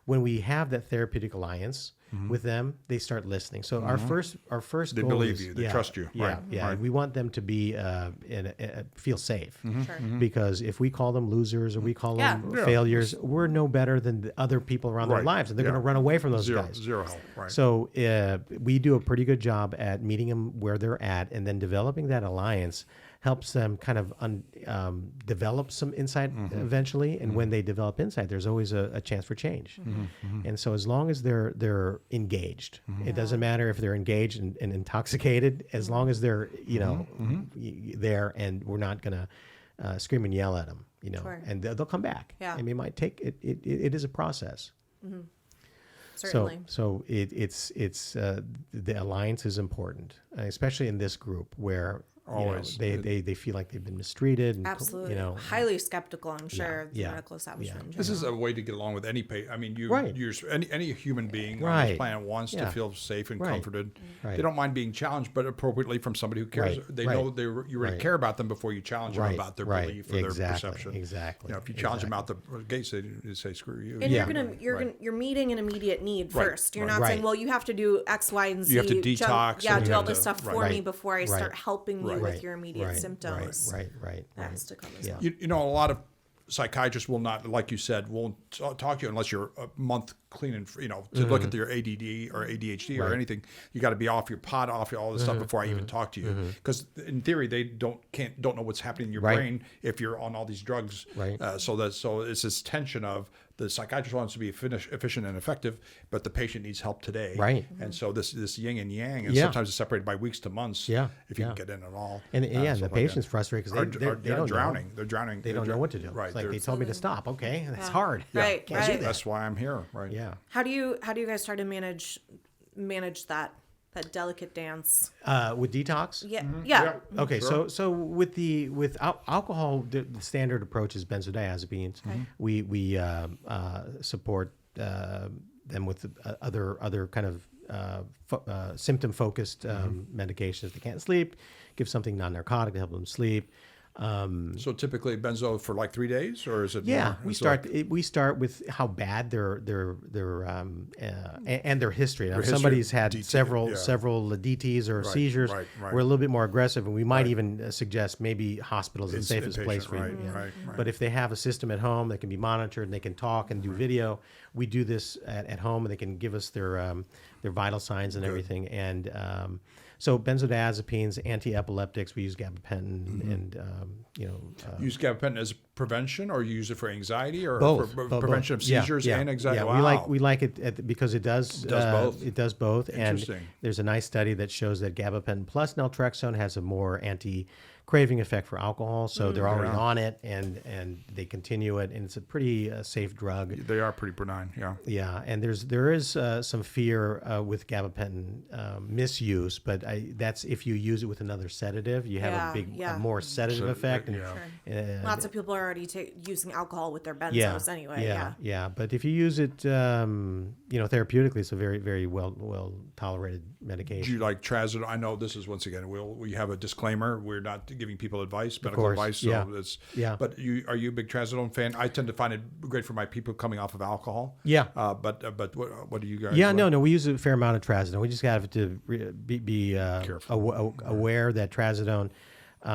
when we have that therapeutic alliance with them, they start listening. So our first They goal believe is, you. They trust you. Yeah, Right. yeah. Right. We want them to be feel safe, Sure. because if we call them losers or we call them Yeah. failures, we're no better than the other people around their Right. lives, and they're Yeah. going to run away from those Zero guys. help. Right. So we do a pretty good job at meeting them where they're at, and then developing that alliance helps them kind of develop some insight eventually. And when they develop insight, there's always a chance for change. And so as long as they're engaged, it doesn't matter if they're engaged and intoxicated, as long as they're, there, and we're not going to scream and yell at them, Sure. and they'll come back. Yeah. I mean, it might take, it is a process. Certainly. So it's the alliance is important, especially in this group where Always. they feel like they've been mistreated. And, Absolutely. Highly skeptical, I'm sure, of the medical establishment in This is general. a way to get along with any patient. I mean, Right. any human being on Right. this planet wants to Yeah. feel safe and Right. comforted. Right. They don't mind being challenged, but appropriately from somebody who cares. Right. They Right. know you really Right. care about them before you challenge them Right. about their Right. belief or Exactly. their perception. Exactly. If you challenge them out the gates, they say screw you. And Yeah. you're meeting an immediate need Right. first. You're Right. not saying, Right. well, you have to do X, Y, and Z. You have to detox and do you all have this to- stuff for Right. me before I start helping you Right. with your immediate symptoms. Right. That has to come as Yeah. well. A lot of psychiatrists will not, like you said, won't talk to you unless you're a month clean and to look at your ADD or ADHD or anything. You got to be off your pot, off all this stuff before I even talk to you, because in theory they don't know what's happening in your Right. brain if you're on all these drugs. Right. So it's this tension of the psychiatrist wants to be efficient and effective, but the patient needs help today. Right. And so this yin and yang, and Yeah. sometimes it's separated by weeks to months. Yeah. If you Yeah. can get in at all. And the stuff like patient's that. frustrated because they They're don't drowning. know. They're drowning. They don't know what to do. Right. It's like They're- they told me to stop. Okay, that's hard. Right, Can't do right. that. That's why I'm here. Right. Yeah. How do you guys try to manage that delicate dance? With detox. Yeah. Mm-hmm. Yeah. Okay, Sure. so with alcohol, the standard approach is benzodiazepines. We support them with other kind of symptom focused medications. If they can't sleep, give something non-narcotic to help them sleep. So typically benzo for like 3 days, or is it? Yeah, more? we It's start like- we start with how bad their and their history. Now, if history, somebody's had DT, several yeah. DTs or seizures, right. we're a little bit more aggressive, and we might even suggest maybe hospitals is the It's safest place for inpatient, you. right, right. But if they have a system at home that can be monitored and they can talk and do video, we do this at home, and they can give us their vital signs and everything. And So benzodiazepines, anti-epileptics, we use gabapentin, and Use gabapentin as prevention, or you use it for anxiety, or both for both. prevention of seizures and anxiety? Yeah, Wow. we like it because it does both. It does both, and Interesting. there's a nice study that shows that gabapentin plus naltrexone has a more anti-craving effect for alcohol. So they're already on it, and they continue it, and it's a pretty safe drug. They are pretty benign, yeah. Yeah, and there is some fear with gabapentin misuse, but that's if you use it with another sedative, you have a more sedative effect. And, yeah. Lots of people are already using alcohol with their benzos anyway. Yeah. But if you use it, therapeutically, it's a very, very well tolerated medication. Do you like trazodone? I know this is, once again, we have a disclaimer. We're not giving people advice, medical course, advice. So yeah. But are you a big trazodone fan? I tend to find it great for my people coming off of alcohol. Yeah. But what do you guys? Yeah, no, we use a fair amount of trazodone. We just have to be Careful. aware that trazodone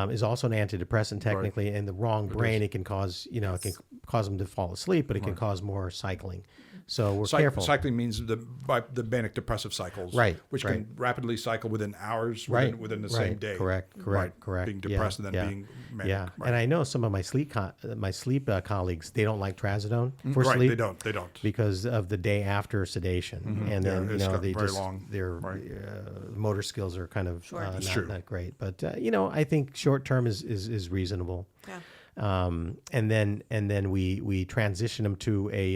is also an antidepressant. Technically, in the wrong brain, it can cause it can cause them to fall asleep, but it can cause more cycling. So we're careful. Cycling means the manic depressive cycles, Right, which right. can rapidly cycle within hours, Right, within the right. same day. Correct. Being depressed and then being manic. Yeah, Right. and I know some of my sleep colleagues, they don't like trazodone for Right, sleep. they don't. Because of the day after sedation, and then it's got they very just long. their motor skills are kind of true. not great. But I think short term is reasonable. Yeah. And then we transition them to a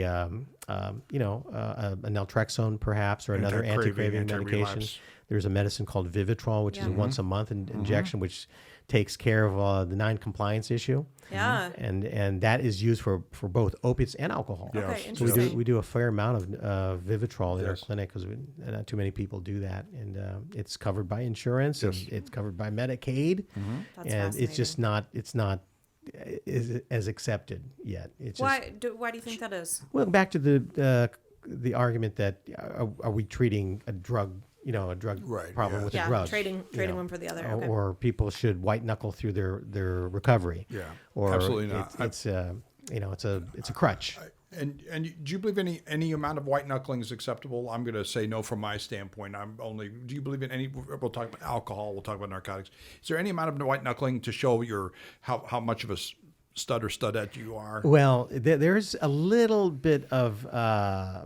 naltrexone perhaps, or another Anti-craving, anti-craving medication. anti-relapse. There's a medicine called Vivitrol, which is a once a month injection, which takes care of the non-compliance issue. Yeah. And that is used for both opiates and alcohol. Yes. Okay, So interesting. we do a fair amount of Vivitrol in our Yes. clinic because not too many people do that, and it's covered by insurance, and it's covered by Medicaid, That's and it's just not as accepted yet. It's Why do you think that is? well, back to the argument that are we treating a drug problem with a Yeah, drug? trading one for the other. Okay. Or people should white knuckle through their recovery. Yeah, or absolutely not. It's a crutch. And do you believe any amount of white knuckling is acceptable? I'm going to say no from my standpoint. Do you believe in any? We'll talk about alcohol. We'll talk about narcotics. Is there any amount of white knuckling to show how much of a stud or studette you are? Well, there's a little bit of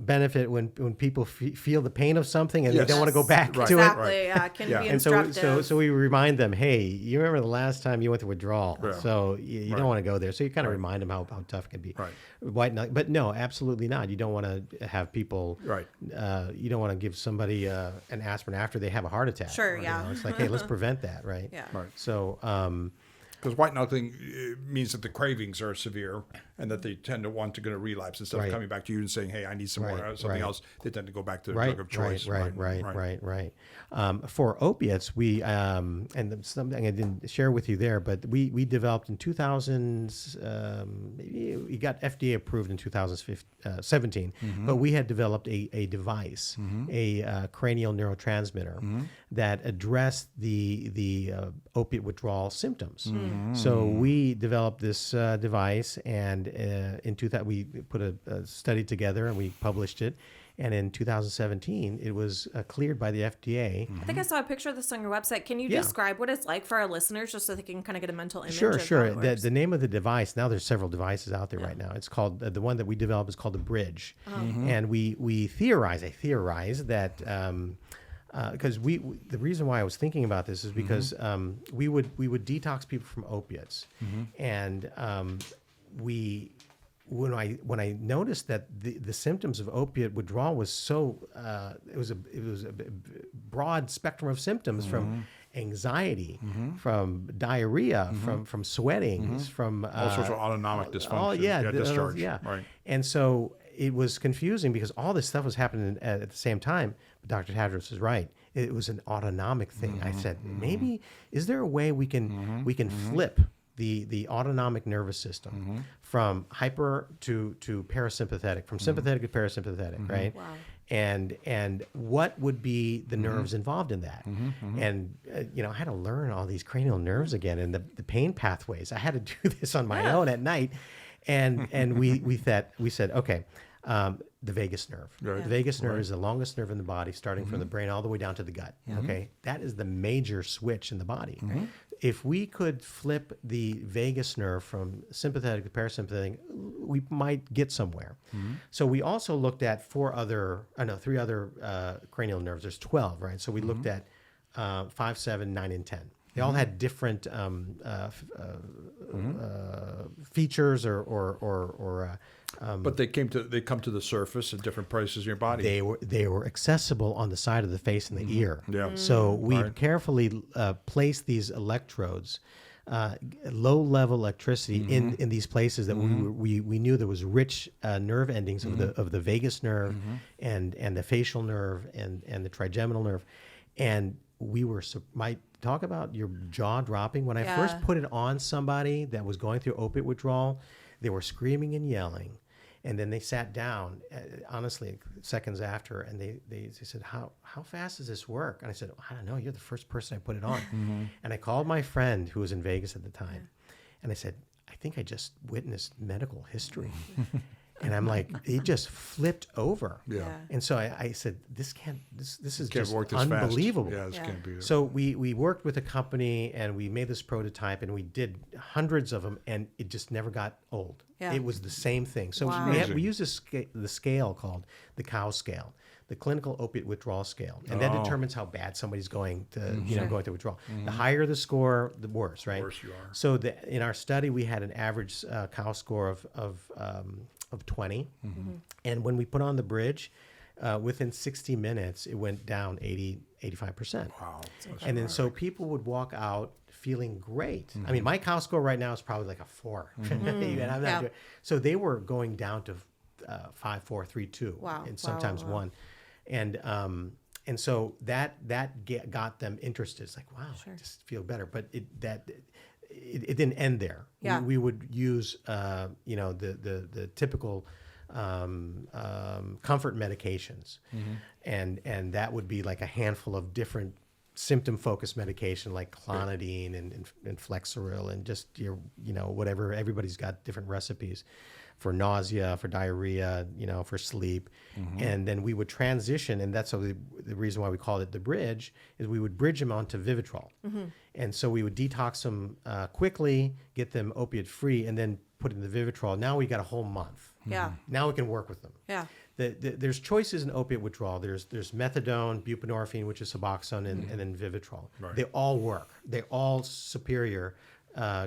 benefit when people feel the pain of something and they don't want to go back to it. Exactly. Yeah, it can be And instructive. so we remind them, hey, you remember the last time you went to withdrawal, Yeah. so you don't want to go there. So you kind of remind them how tough it can be. Right. White knuckle, but no, absolutely not. You don't want to have people. Right. You don't want to give somebody an aspirin after they have a heart attack. Sure, yeah. It's like, hey, let's prevent that, right? Yeah. Right. So. Because white knuckling means that the cravings are severe and that they tend to want to go to relapse instead of coming back to you and saying, hey, I need some more something else. They tend to go back to the drug of choice. Right. For opiates, we and something I didn't share with you there, but we developed in 2000s. We got FDA approved in 2017, but we had developed a device, a cranial neurotransmitter that addressed the opiate withdrawal symptoms. So we developed this device, and in 2000 we put a study together and we published it. And in 2017, it was cleared by the FDA. I think I saw a picture of this on your website. Can you describe what it's like for our listeners, just so they can kind of get a mental image? Sure. Of how it works? The name of the device, now there's several devices out there right now. It's called, the one that we developed is called the Bridge. And I theorize that, because the reason why I was thinking about this is because we would detox people from opiates. And when I noticed that the symptoms of opiate withdrawal was so it was a broad spectrum of symptoms from anxiety, from diarrhea, from sweating, from All sorts of autonomic dysfunction. Discharge. Right. And so it was confusing because all this stuff was happening at the same time. But Dr. Tadros is right. It was an autonomic thing. I said, maybe is there a way we can flip the autonomic nervous system from hyper to parasympathetic, from sympathetic to parasympathetic, right? Wow. And what would be the nerves involved in that? And I had to learn all these cranial nerves again and the pain pathways. I had to do this on my own at night, and we said, okay, The vagus nerve. Right. The vagus nerve is the longest nerve in the body, starting from the brain all the way down to the gut. Okay, that is the major switch in the body. If we could flip the vagus nerve from sympathetic to parasympathetic, we might get somewhere. So we also looked at three other cranial nerves. There's 12, right? So we looked at 5, 7, 9, and 10. They all had different features but they come to the surface at different places in your body. they were accessible on the side of the face and the ear. Yeah. So we carefully placed these electrodes, low level electricity in these places that we knew there was rich nerve endings of the vagus nerve and the facial nerve and the trigeminal nerve, and we were talk about your jaw dropping. When I first put it on somebody that was going through opiate withdrawal, they were screaming and yelling. And then they sat down, honestly, seconds after, and they said, how fast does this work? And I said, I don't know. You're the first person I put it on. And I called my friend who was in Vegas at the time. And I said, I think I just witnessed medical history. And I'm like, it just flipped over. Yeah. And so I said, this is just work this unbelievable. fast. Yeah, this can't be. So we worked with a company and we made this prototype and we did hundreds of them and it just never got old. Yeah. It was the same thing. So Wow. we use the scale called the COW scale, the clinical opiate withdrawal scale, and that determines how bad somebody's going to going through withdrawal. The higher the score, the worse, right? The worse you are. So in our study, we had an average COW score of 20, and when we put on the bridge, within 60 minutes, it went down 85%. Wow. And then so people would walk out feeling great. I mean, my COW score right now is probably like a 4. And I'm not doing, so they were going down to 5, 4, 3, 2, Wow. and sometimes Wow. 1. And so that got them interested. It's like, wow, I just feel better. But it didn't end there. Yeah. We would use the typical comfort medications, and that would be like a handful of different symptom-focused medication like clonidine and Flexeril and just whatever. Everybody's got different recipes for nausea, for diarrhea, for sleep. And then we would transition, and that's the reason why we called it the bridge, is we would bridge them onto Vivitrol. And so we would detox them quickly, get them opiate-free, and then put in the Vivitrol. Now we got a whole month. Yeah. Now we can work with them. Yeah. There's choices in opiate withdrawal. There's methadone, buprenorphine, which is Suboxone, and then Vivitrol. Right. They all work. They're all superior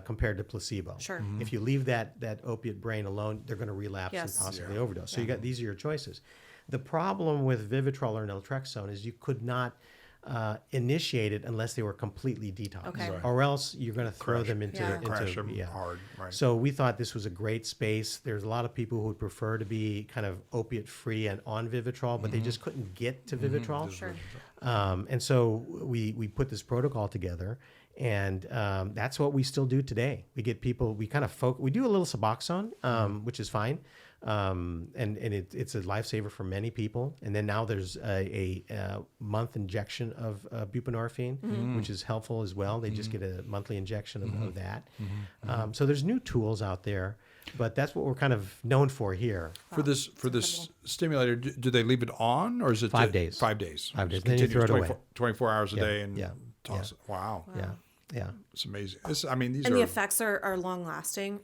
compared to placebo. Sure. If you leave that opiate brain alone, they're going to relapse Yes. and possibly overdose. So these are your choices. The problem with Vivitrol or naltrexone is you could not initiate it unless they were completely detoxed, Okay. Right. or else you're going to throw them into Crash them hard. Right. So we thought this was a great space. There's a lot of people who would prefer to be kind of opiate free and on Vivitrol, but they just couldn't get to Vivitrol. Sure. And so we put this protocol together, and that's what we still do today. We get people. We kind of we do a little Suboxone, which is fine. And it's a lifesaver for many people. And then now there's a month injection of buprenorphine, which is helpful as well. They just get a monthly injection of that. So there's new tools out there, but that's what we're kind of known for here. For this stimulator, do they leave it on, or is it 5 days? 5 days. 5 days. Just Then you throw it 24, away. 24 hours a day and Yeah. toss it. Wow. Yeah. It's amazing. These And are the effects are long lasting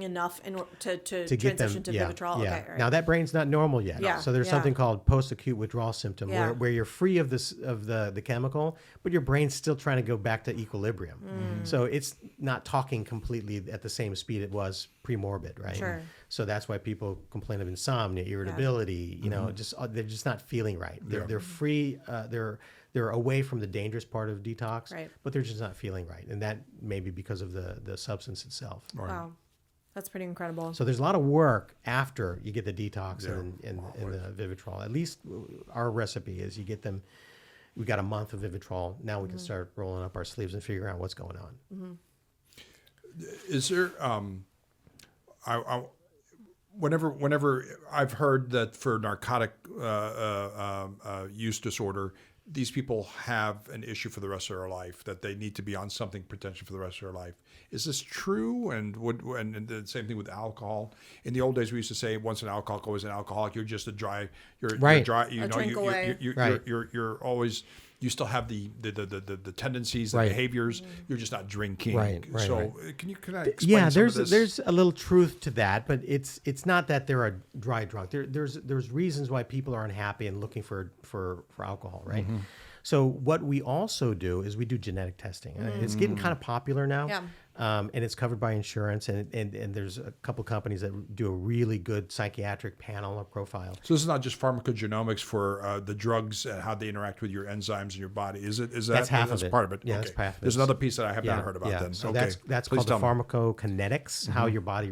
enough in order to get transition them, to Vivitrol. Yeah. Okay, right. Now that brain's not normal yet. Yeah, So there's yeah. something called post-acute withdrawal symptom, Yeah. where you're free of the chemical, but your brain's still trying to go back to equilibrium. So it's not talking completely at the same speed it was pre-morbid, right? Sure. So that's why people complain of insomnia, irritability. They're just not feeling right. They're free. They're away from the dangerous part of detox, Right. but they're just not feeling right, and that may be because of the substance itself. Wow. That's pretty incredible. So there's a lot of work after you get the detox and the Vivitrol. At least our recipe is you get them. We got a month of Vivitrol. Now we can start rolling up our sleeves and figuring out what's going on. Is there? Whenever I've heard that for narcotic use disorder, these people have an issue for the rest of their life, that they need to be on something potentially for the rest of their life. Is this true? And and the same thing with alcohol. In the old days, we used to say, once an alcoholic, always an alcoholic. You're just you're Right. dry. You A know, drink away. you're always. You still have the tendencies, the Right. behaviors. You're just not drinking. Right, So right. can you explain Yeah, some of this? there's a little truth to that, but it's not that they're a dry drunk. There's reasons why people are unhappy and looking for alcohol, right? So what we also do is we do genetic testing. It's getting kind of popular now, Yeah. And it's covered by insurance, and there's a couple companies that do a really good psychiatric panel or profile. So this is not just pharmacogenomics for the drugs and how they interact with your enzymes in your body. Is that That's half of it. part of it? Yeah, okay. that's half of it. There's another piece that I have not heard about then. So okay. that's Please called the tell me. pharmacokinetics, how your body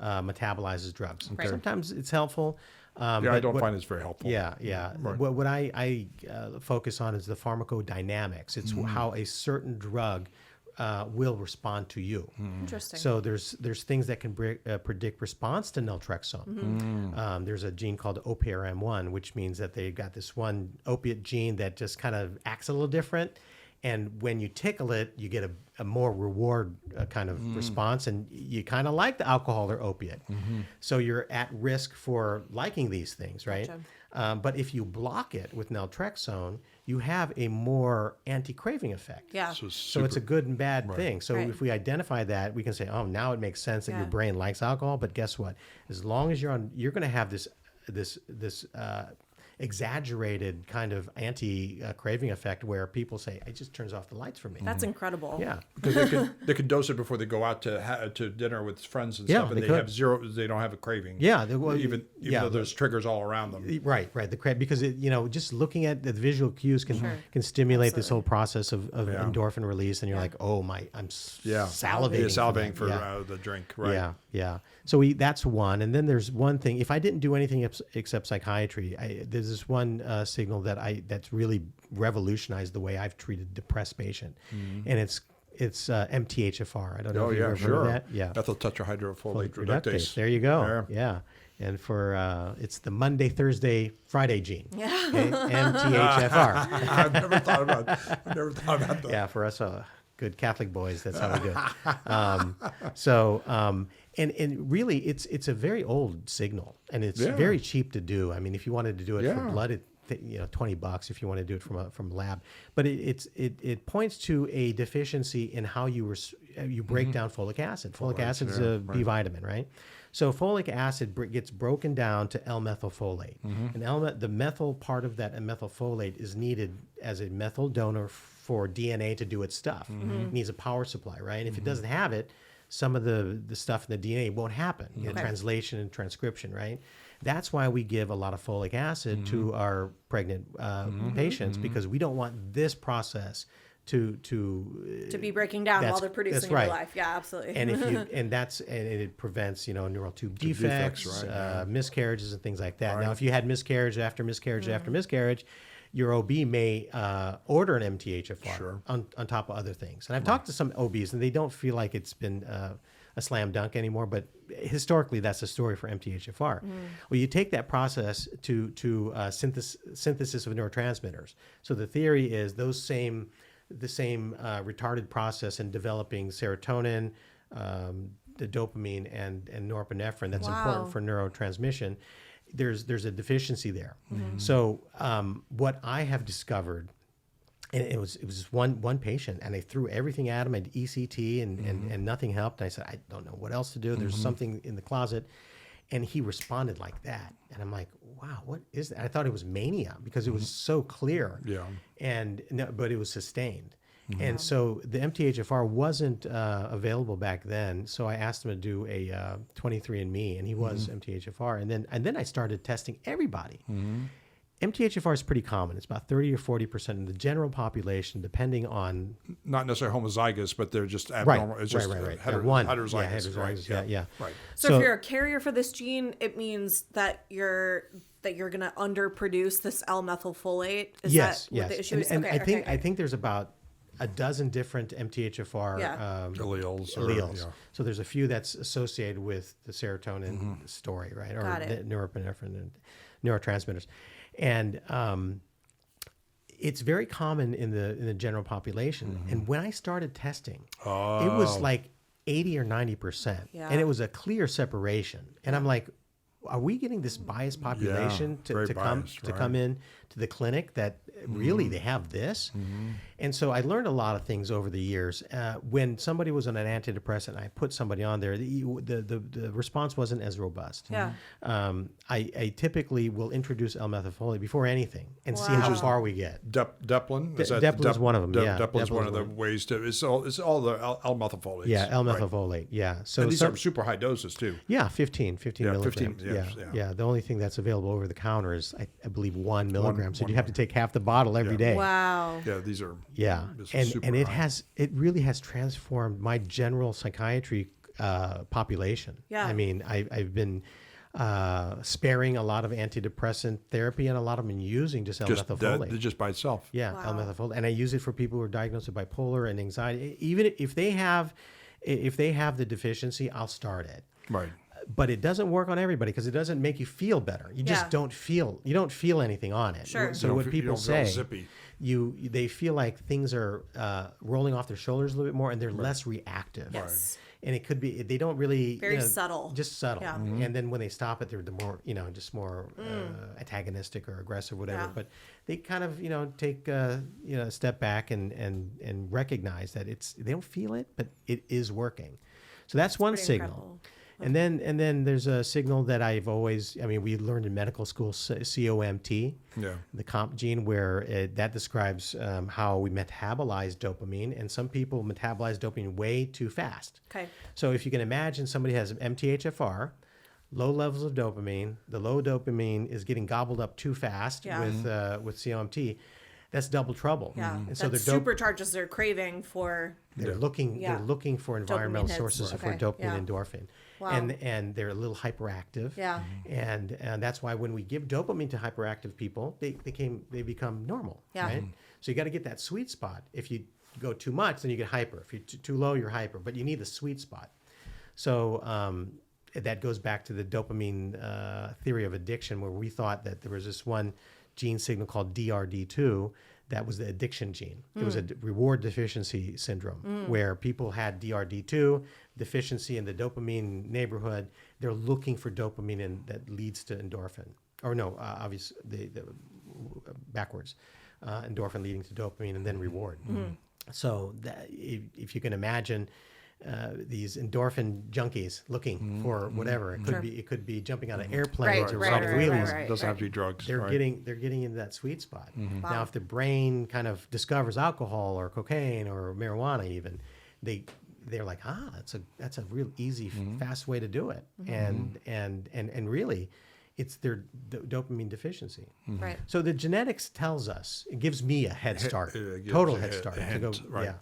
metabolizes drugs. Right. Sometimes it's helpful. Yeah, I but don't find this very helpful. Yeah. Right. What I focus on is the pharmacodynamics. It's how a certain drug will respond to you. Interesting. So there's things that can predict response to naltrexone. There's a gene called OPRM1, which means that they got this one opiate gene that just kind of acts a little different. And when you tickle it, you get a more reward kind of response, and you kind of like the alcohol or opiate. So you're at risk for liking these things, right? Gotcha. But if you block it with naltrexone, you have a more anti-craving effect. Yeah. So it's a good and bad thing. So Right. if we identify that, we can say, oh, now it makes sense that your Yeah. brain likes alcohol. But guess what? As long as you're going to have this exaggerated kind of anti-craving effect where people say, it just turns off the lights for me. That's incredible. Yeah. Because they could dose it before they go out to dinner with friends and Yeah, stuff, and they they could. have zero. They don't have a craving. Yeah. Even though there's triggers all around them. Right. The crab, because just looking at the visual cues can stimulate this whole process of endorphin release, and you're like, oh my, I'm salivating. Yeah, salivating for Yeah. the drink. Right. Yeah. So that's one, and then there's one thing. If I didn't do anything except psychiatry, there's this one signal that's really revolutionized the way I've treated depressed patient, and it's MTHFR. I don't know if you've ever heard of that. Yeah. Methyl tetrahydrofolate reductase. There you go. Yeah. And for it's the Monday, Thursday, Friday gene. Yeah. Okay? MTHFR. I've never thought about that. Yeah, for us good Catholic boys, that's how we do it. And really, it's a very old signal, and it's very cheap to do. I mean, if you wanted to do it for blood, $20 if you want to do it from a lab. But it points to a deficiency in how you break down folic acid. Folic acid is a B vitamin, right? So folic acid gets broken down to L-methylfolate, and the methyl part of that methylfolate is needed as a methyl donor for DNA to do its stuff. It needs a power supply, right? And if it doesn't have it, some of the stuff in the DNA won't happen, translation and transcription, right? That's why we give a lot of folic acid to our pregnant patients, because we don't want this process to be breaking down while they're producing in right. your life. Yeah, absolutely. And it prevents neural tube defects, miscarriages, and things like that. Now, if you had miscarriage after miscarriage after miscarriage, your OB may order an MTHFR on top of other things. And I've talked to some OBs, and they don't feel like it's been a slam dunk anymore, but historically that's the story for MTHFR. Well, you take that process to synthesis of neurotransmitters. So the theory is the same retarded process in developing serotonin, the dopamine, and norepinephrine that's important for neurotransmission. There's a deficiency there. So what I have discovered, and it was just one patient, and I threw everything at him. I did ECT and nothing helped. And I said, I don't know what else to do. There's something in the closet. And he responded like that. And I'm like, wow, what is that? I thought it was mania because it was so clear. Yeah. But it was sustained. And so the MTHFR wasn't available back then. So I asked him to do a 23andMe, and he was MTHFR. And then I started testing everybody. MTHFR is pretty common. It's about 30 or 40% of the general population, depending on... Not necessarily homozygous, but they're just abnormal. Right, It's just right. heterozygous. Heterozygous, yeah. Right. So if you're a carrier for this gene, it means that you're going to underproduce this L-methylfolate. Is that what the issue is? And I think there's about a dozen different MTHFR alleles. So there's a few that's associated with the serotonin story, right? Or Got it. norepinephrine and neurotransmitters. And It's very common in the general population. And when I started testing, it Oh. was like 80 or 90%. Yeah. And it was a clear separation. And I'm like, are we getting this biased population very to biased, come in to the clinic that really they have this? And so I learned a lot of things over the years. When somebody was on an antidepressant, and I put somebody on there, the response wasn't as robust. Yeah. I typically will introduce L-methylfolate before anything and see Wow. how far we get. Deplin? Is that Deplin's one of them, yeah. Deplin's one Deplin's of the one. ways to. It's all the L-methylfolates. Yeah, Right. L-methylfolate. Yeah. So And these some- are super high doses too. Yeah, 15 Yeah, milligrams. 15, yeah, yes, yeah. The only thing that's available over the counter is, I believe, 1 milligram. So one you have to take half the bottle every day. Wow. Yeah, these are. Yeah, This is and super it high. it really has transformed my general psychiatry population. Yeah. I mean, I've been sparing a lot of antidepressant therapy, and a lot of them using just L-methylfolate. Just by itself. Yeah, Wow. L-methylfolate, and I use it for people who are diagnosed with bipolar and anxiety. Even if they have the deficiency, I'll start it. Right. But it doesn't work on everybody because it doesn't make you feel better. You just Yeah. don't feel anything on it. Sure. So You what don't people feel say, zippy. they feel like things are rolling off their shoulders a little bit more, and they're less reactive. Yes. And it could be they don't really Very subtle. just subtle. Yeah. And then when they stop it, they're the more just more antagonistic or aggressive, whatever. Yeah. But they kind of take a step back and recognize that they don't feel it, but it is working. So that's one pretty signal. incredible. And then there's a signal that I've always, we learned in medical school, COMT, Yeah. the COMT gene, where that describes how we metabolize dopamine. And some people metabolize dopamine way too fast. Okay. So if you can imagine somebody has MTHFR, low levels of dopamine, the low dopamine is getting gobbled up too fast Yeah. with COMT, that's double trouble. Yeah. And That so supercharges their craving for. they're looking Yeah. they're looking for environmental hits. sources for Okay. dopamine Yeah. and endorphin. Wow. And they're a little hyperactive. Yeah. And that's why when we give dopamine to hyperactive people, they become normal. Yeah. Right? So you got to get that sweet spot. If you go too much, then you get hyper. If you're too low, you're hyper. But you need the sweet spot. So that goes back to the dopamine theory of addiction, where we thought that there was this one gene signal called DRD2 that was the addiction gene. It was a reward deficiency syndrome where people had DRD2 deficiency in the dopamine neighborhood. They're looking for dopamine, and that leads to endorphin. Or no, obviously the backwards. Endorphin leading to dopamine and then reward. So that, if you can imagine these endorphin junkies looking for whatever, it could be jumping out of airplanes or riding wheelies. right. It doesn't have to be drugs. They're right. getting into that sweet spot. Now, if the brain kind of discovers alcohol or cocaine or marijuana, even they're like, that's a real easy, fast way to do it, and really, it's their dopamine deficiency. Right. So the genetics tells us, it gives me a head start, It gives total a head hint, start a to go. hint, right. Yeah.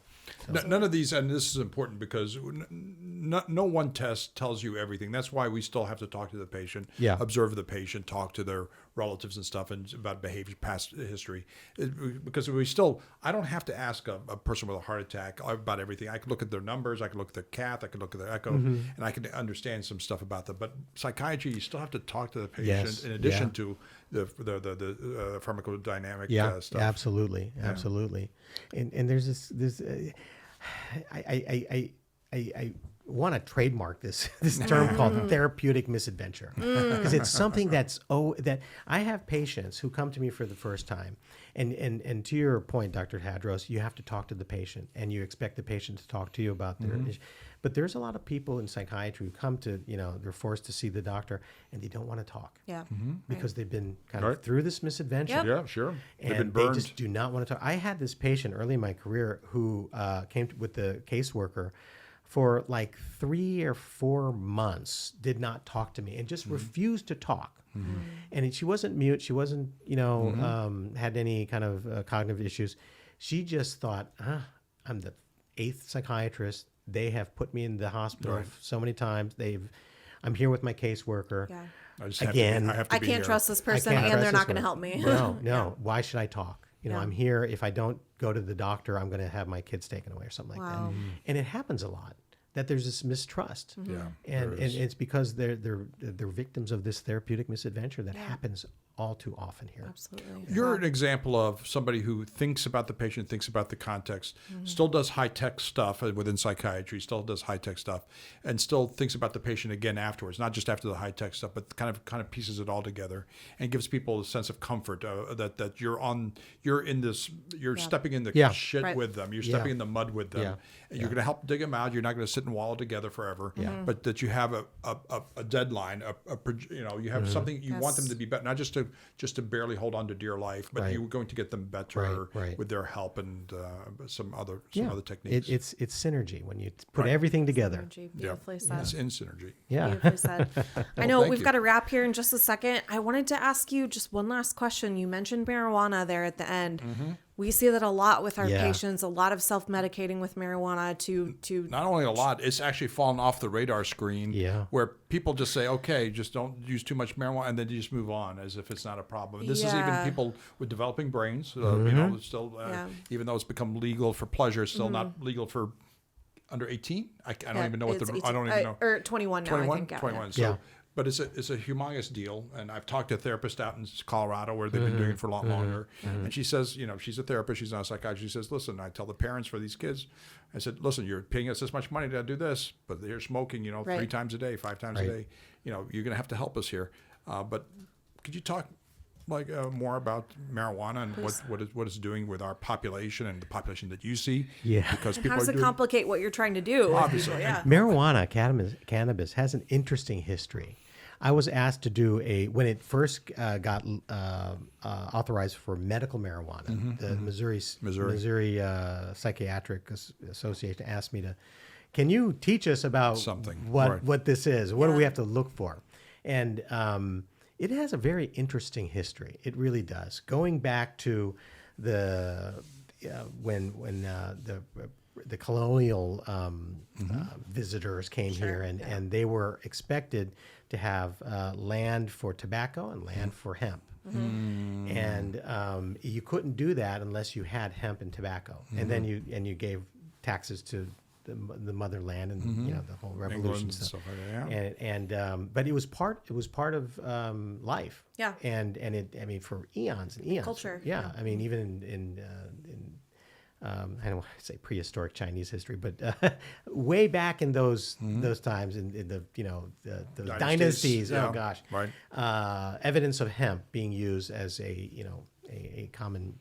None of these, and this is important because no one test tells you everything. That's why we still have to talk to the patient, Yeah. observe the patient, talk to their relatives and stuff, and about behavior, past history. Because I don't have to ask a person with a heart attack about everything. I can look at their numbers, I can look at their cath, I can look at their echo, and I can understand some stuff about them. But psychiatry, you still have to talk to the patient Yes. in addition Yeah. to the pharmacodynamic Yeah, stuff. absolutely. And there's this. I want to trademark this term called therapeutic misadventure because it's something that I have patients who come to me for the first time, and to your point, Dr. Tadros, you have to talk to the patient and you expect the patient to talk to you about their issue. But there's a lot of people in psychiatry who come to, they're forced to see the doctor and they don't want to talk. Yeah. Because they've been kind of Right. through this misadventure. Yep. Yeah, sure. They've been And burned. they just do not want to talk. I had this patient early in my career who came with the caseworker for like 3 or 4 months, did not talk to me and just refused to talk. And she wasn't mute. She wasn't, had any kind of cognitive issues. She just thought, I'm the 8th psychiatrist. They have put me in the hospital Right. so many times. I'm here with my caseworker. Yeah. I just have Again, to be I can't here. trust this person, can't and trust they're this not going to one. help me. No. Why should I talk? Yeah. I'm here. If I don't go to the doctor, I'm going to have my kids taken away or something like Wow. that. And it happens a lot. that there's this mistrust. Yeah, And there is. it's because they're victims of this therapeutic misadventure that happens all too often here. Absolutely. You're an example of somebody who thinks about the patient, thinks about the context, still does high-tech stuff within psychiatry, still does high-tech stuff, and still thinks about the patient again afterwards, not just after the high-tech stuff, but kind of pieces it all together and gives people a sense of comfort that you're stepping in the shit Right. with them, you're stepping in the mud with them, Yeah. and you're going to help dig them out. You're not going to sit and wallow together forever, but that you have a deadline, you have something you want them to be better, not just to barely hold on to dear life, but you're going to get them better with their help and some other techniques. It's synergy when you put everything together. Synergy, beautifully said. It's in synergy. Yeah. Beautifully said. I know thank we've you. got to wrap here in just a second. I wanted to ask you just one last question. You mentioned marijuana there at the end. We see that a lot with our patients, a lot of self-medicating with marijuana to Not only a lot, it's actually fallen off the radar screen where people just say, okay, just don't use too much marijuana, and then you just move on as if it's not a problem. And this is even people with developing brains, it's still, even though it's become legal for pleasure, it's still not legal for under 18. I don't even know what I don't even know. Or 21 now, 21? I think. 21. So, but it's a humongous deal, and I've talked to a therapist out in Colorado where they've been doing it for a lot longer. And she says, she's a therapist, she's not a psychiatrist. She says, listen, I tell the parents for these kids, I said, listen, you're paying us this much money to do this, but they're smoking, 3 times a day, 5 times a day. You're going to have to help us here. But could you talk more about marijuana and what it's doing with our population and the population that you see? Yeah. Because How does it complicate what you're trying to do? Obviously. Marijuana, cannabis has an interesting history. I was asked to do when it first got authorized for medical marijuana. The Missouri Psychiatric Association asked me can you teach us about what this is? What do we have to look for? And it has a very interesting history. It really does. Going back to when the colonial visitors came here, and they were expected to have land for tobacco and land for hemp. And you couldn't do that unless you had hemp and tobacco. And then you gave taxes to the motherland and the whole revolution stuff. Like that, But it was part of life. Yeah. And for eons and eons. Culture. Yeah. I mean, even in I don't want to say prehistoric Chinese history, but way back in those times in the those dynasties. Yeah. Oh gosh. Right. Evidence of hemp being used as a common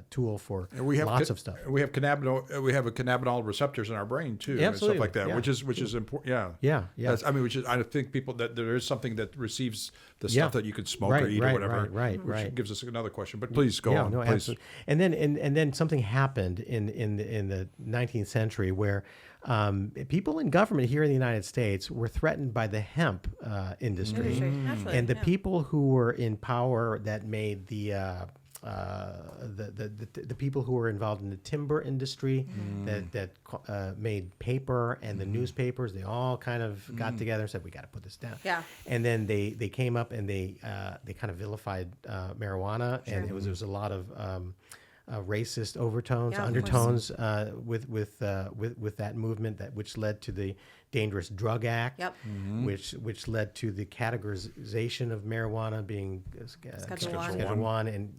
tool for lots of stuff. We have cannabinoid receptors in our brain too, and stuff like that, which is important. Yeah. I think people that there is something that receives the stuff that you can smoke or eat or whatever. Which gives us another question, but please go on. No, please. absolutely. And then something happened in the 19th century where people in government here in the United States were threatened by the hemp industry, and the people who were in power that made the people who were involved in the timber industry that made paper and the newspapers, they all kind of got together and said, we got to put this down. Yeah. And then they came up and they kind of vilified marijuana, and there was a lot of racist overtones, undertones with that movement which led to the Dangerous Drug Act, which led to the categorization of marijuana being Schedule 1, and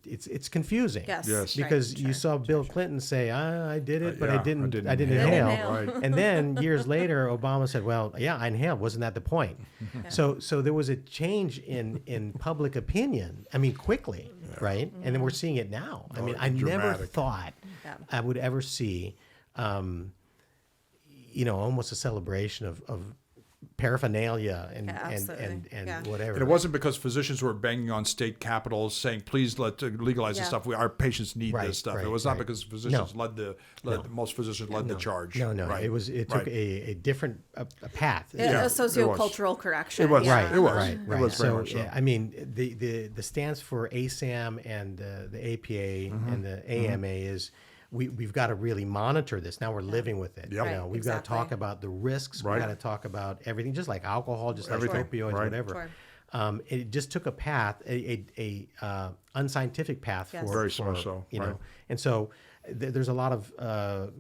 it's confusing. Yes. Because you saw Bill Clinton say, I did it, but I didn't inhale. Right. And then years later, Obama said, well, yeah, I inhaled. Wasn't that the point? So there was a change in public opinion. I mean, quickly, right? And then we're seeing it now. I mean, I never thought I would ever see, almost a celebration of paraphernalia and whatever. And it wasn't because physicians were banging on state capitals saying, "Please legalize this stuff. Our patients need this stuff." It was not because physicians most physicians led the charge. No. Right. It took a different path. A sociocultural correction. It was. Right. It was. Right. It was very much so. I mean, the stance for ASAM and the APA and the AMA is, we've got to really monitor this. Now we're living with it. Yep. We've got to talk about the risks. We've got to talk about everything, just like alcohol, just like opioids, whatever. It just took a path, a unscientific path for very so. And so there's a lot of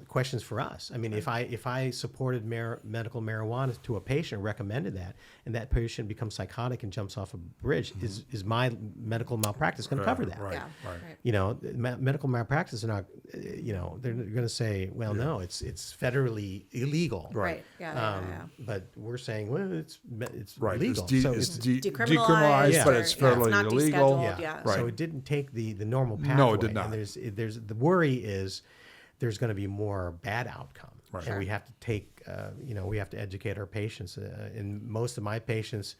questions for us. I mean, if I supported medical marijuana to a patient, recommended that, and that patient becomes psychotic and jumps off a bridge, is my medical malpractice going to cover that? Right. Medical malpractice are not. They're going to say, well, no, it's federally illegal. Right. But we're saying, well, it's Right. legal. It's decriminalized, but it's fairly it's not illegal. descheduled. Yeah. Right. So it didn't take the normal pathway. No, it did not. And there's the worry is there's going to be more bad outcome, Right. and we have to take we have to educate our patients. And most of my patients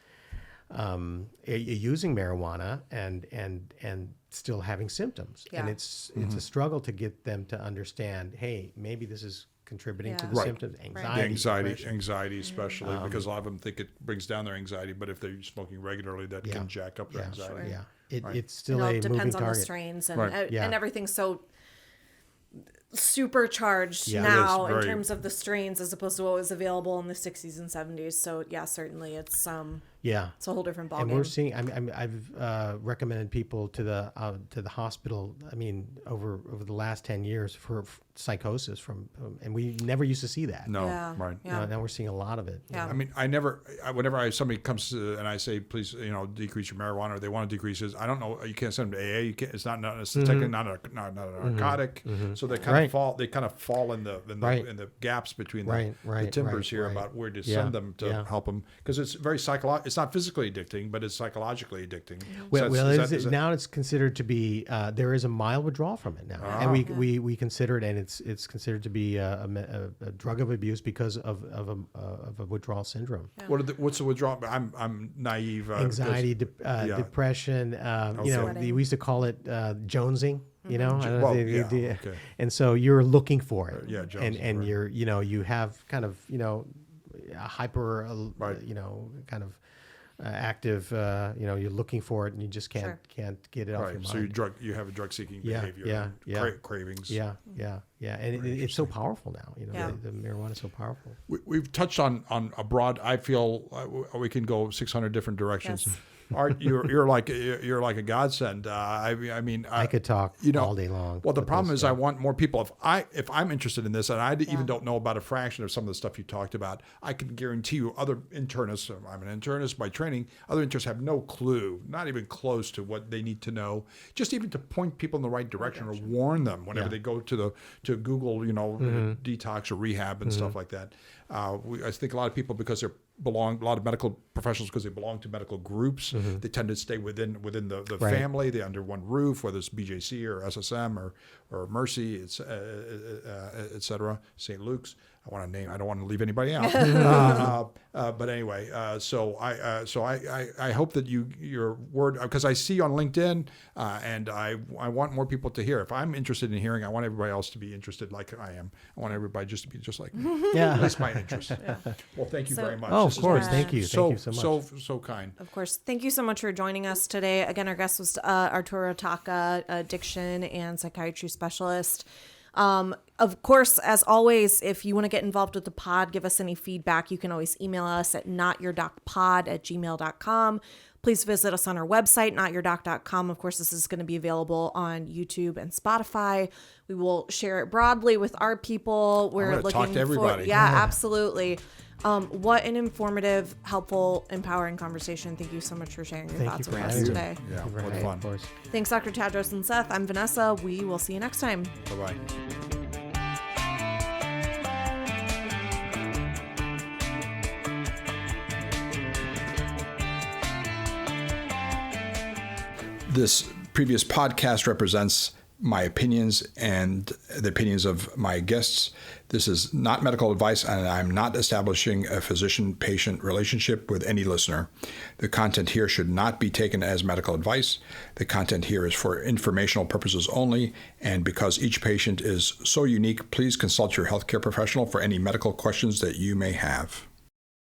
are using marijuana and still having symptoms, and it's a struggle to get them to understand. Hey, maybe this is contributing to the Right. symptoms, The anxiety, anxiety especially, because a lot of them think it brings down their anxiety, but if they're smoking regularly, that can jack up their anxiety. It's still a It moving depends on the target. strains, and Right. and everything's so supercharged Yeah. now It is in very- terms of the strains as opposed to what was available in the 60s and 70s. So yeah, certainly it's a whole different ballgame. And we're seeing. I've recommended people to the hospital. I mean, over the last 10 years for psychosis and we never used to see that. No, Yeah. right. Yeah. Now we're seeing a lot of it. Yeah. I mean, whenever somebody comes and I say, please, decrease your marijuana, or they want to decrease it, I don't know. You can't send them to AA. You can't. It's technically not a narcotic. So they kind of fall. They kind of fall in the gaps between the timbers here about where to send them to help them, because it's very psychological. It's not physically addicting, but it's psychologically addicting. Now it's considered to be. There is a mild withdrawal from it now, and we consider it, and it's considered to be a drug of abuse because of a withdrawal syndrome. What's the withdrawal? I'm naive. Anxiety, depression. We used to call it jonesing. And so you're looking for it. And you're you have kind of a hyper kind of active. You're looking for it and you just can't get it off your mind. So you have a drug seeking behavior. Cravings. And it's so powerful now. The marijuana is so powerful. We've touched on a broad. I feel we can go 600 different directions. Yes. Art, you're like a godsend. I could talk all day long. Well, the problem is I want more people. If I'm interested in this, and I even don't know about a fraction of some of the stuff you talked about, I can guarantee you other internists. I'm an internist by training. Other internists have no clue, not even close to what they need to know. Just even to point people in the right direction or warn them whenever they go to Google, detox or rehab and stuff like that. I think a lot of people, because a lot of medical professionals, because they belong to medical groups, they tend to stay within the family. They're under one roof, whether it's BJC or SSM or Mercy, et cetera, St. Luke's. I don't want to leave anybody out. But anyway, so I hope that your word, because I see you on LinkedIn, and I want more people to hear. If I'm interested in hearing, I want everybody else to be interested like I am. I want everybody just to be just like me. That's my interest. Well, thank you very much. Oh, of course. Thank you. Thank you so much. So kind. Of course. Thank you so much for joining us today. Again, our guest was Arturo Taca, addiction and psychiatry specialist. Of course, as always, if you want to get involved with the pod, give us any feedback, you can always email us at notyourdocpod@gmail.com. Please visit us on our website, notyourdoc.com. Of course, this is going to be available on YouTube and Spotify. We will share it broadly with our people. We're looking talk to everybody. Yeah, absolutely. What an informative, helpful, empowering conversation. Thank you so much for sharing your thoughts with us today. Yeah, what fun. Of course. Thanks, Dr. Tadros and Seth. I'm Vanessa. We will see you next time. Bye-bye. This previous podcast represents my opinions and the opinions of my guests. This is not medical advice, and I'm not establishing a physician-patient relationship with any listener. The content here should not be taken as medical advice. The content here is for informational purposes only, and because each patient is so unique, please consult your healthcare professional for any medical questions that you may have.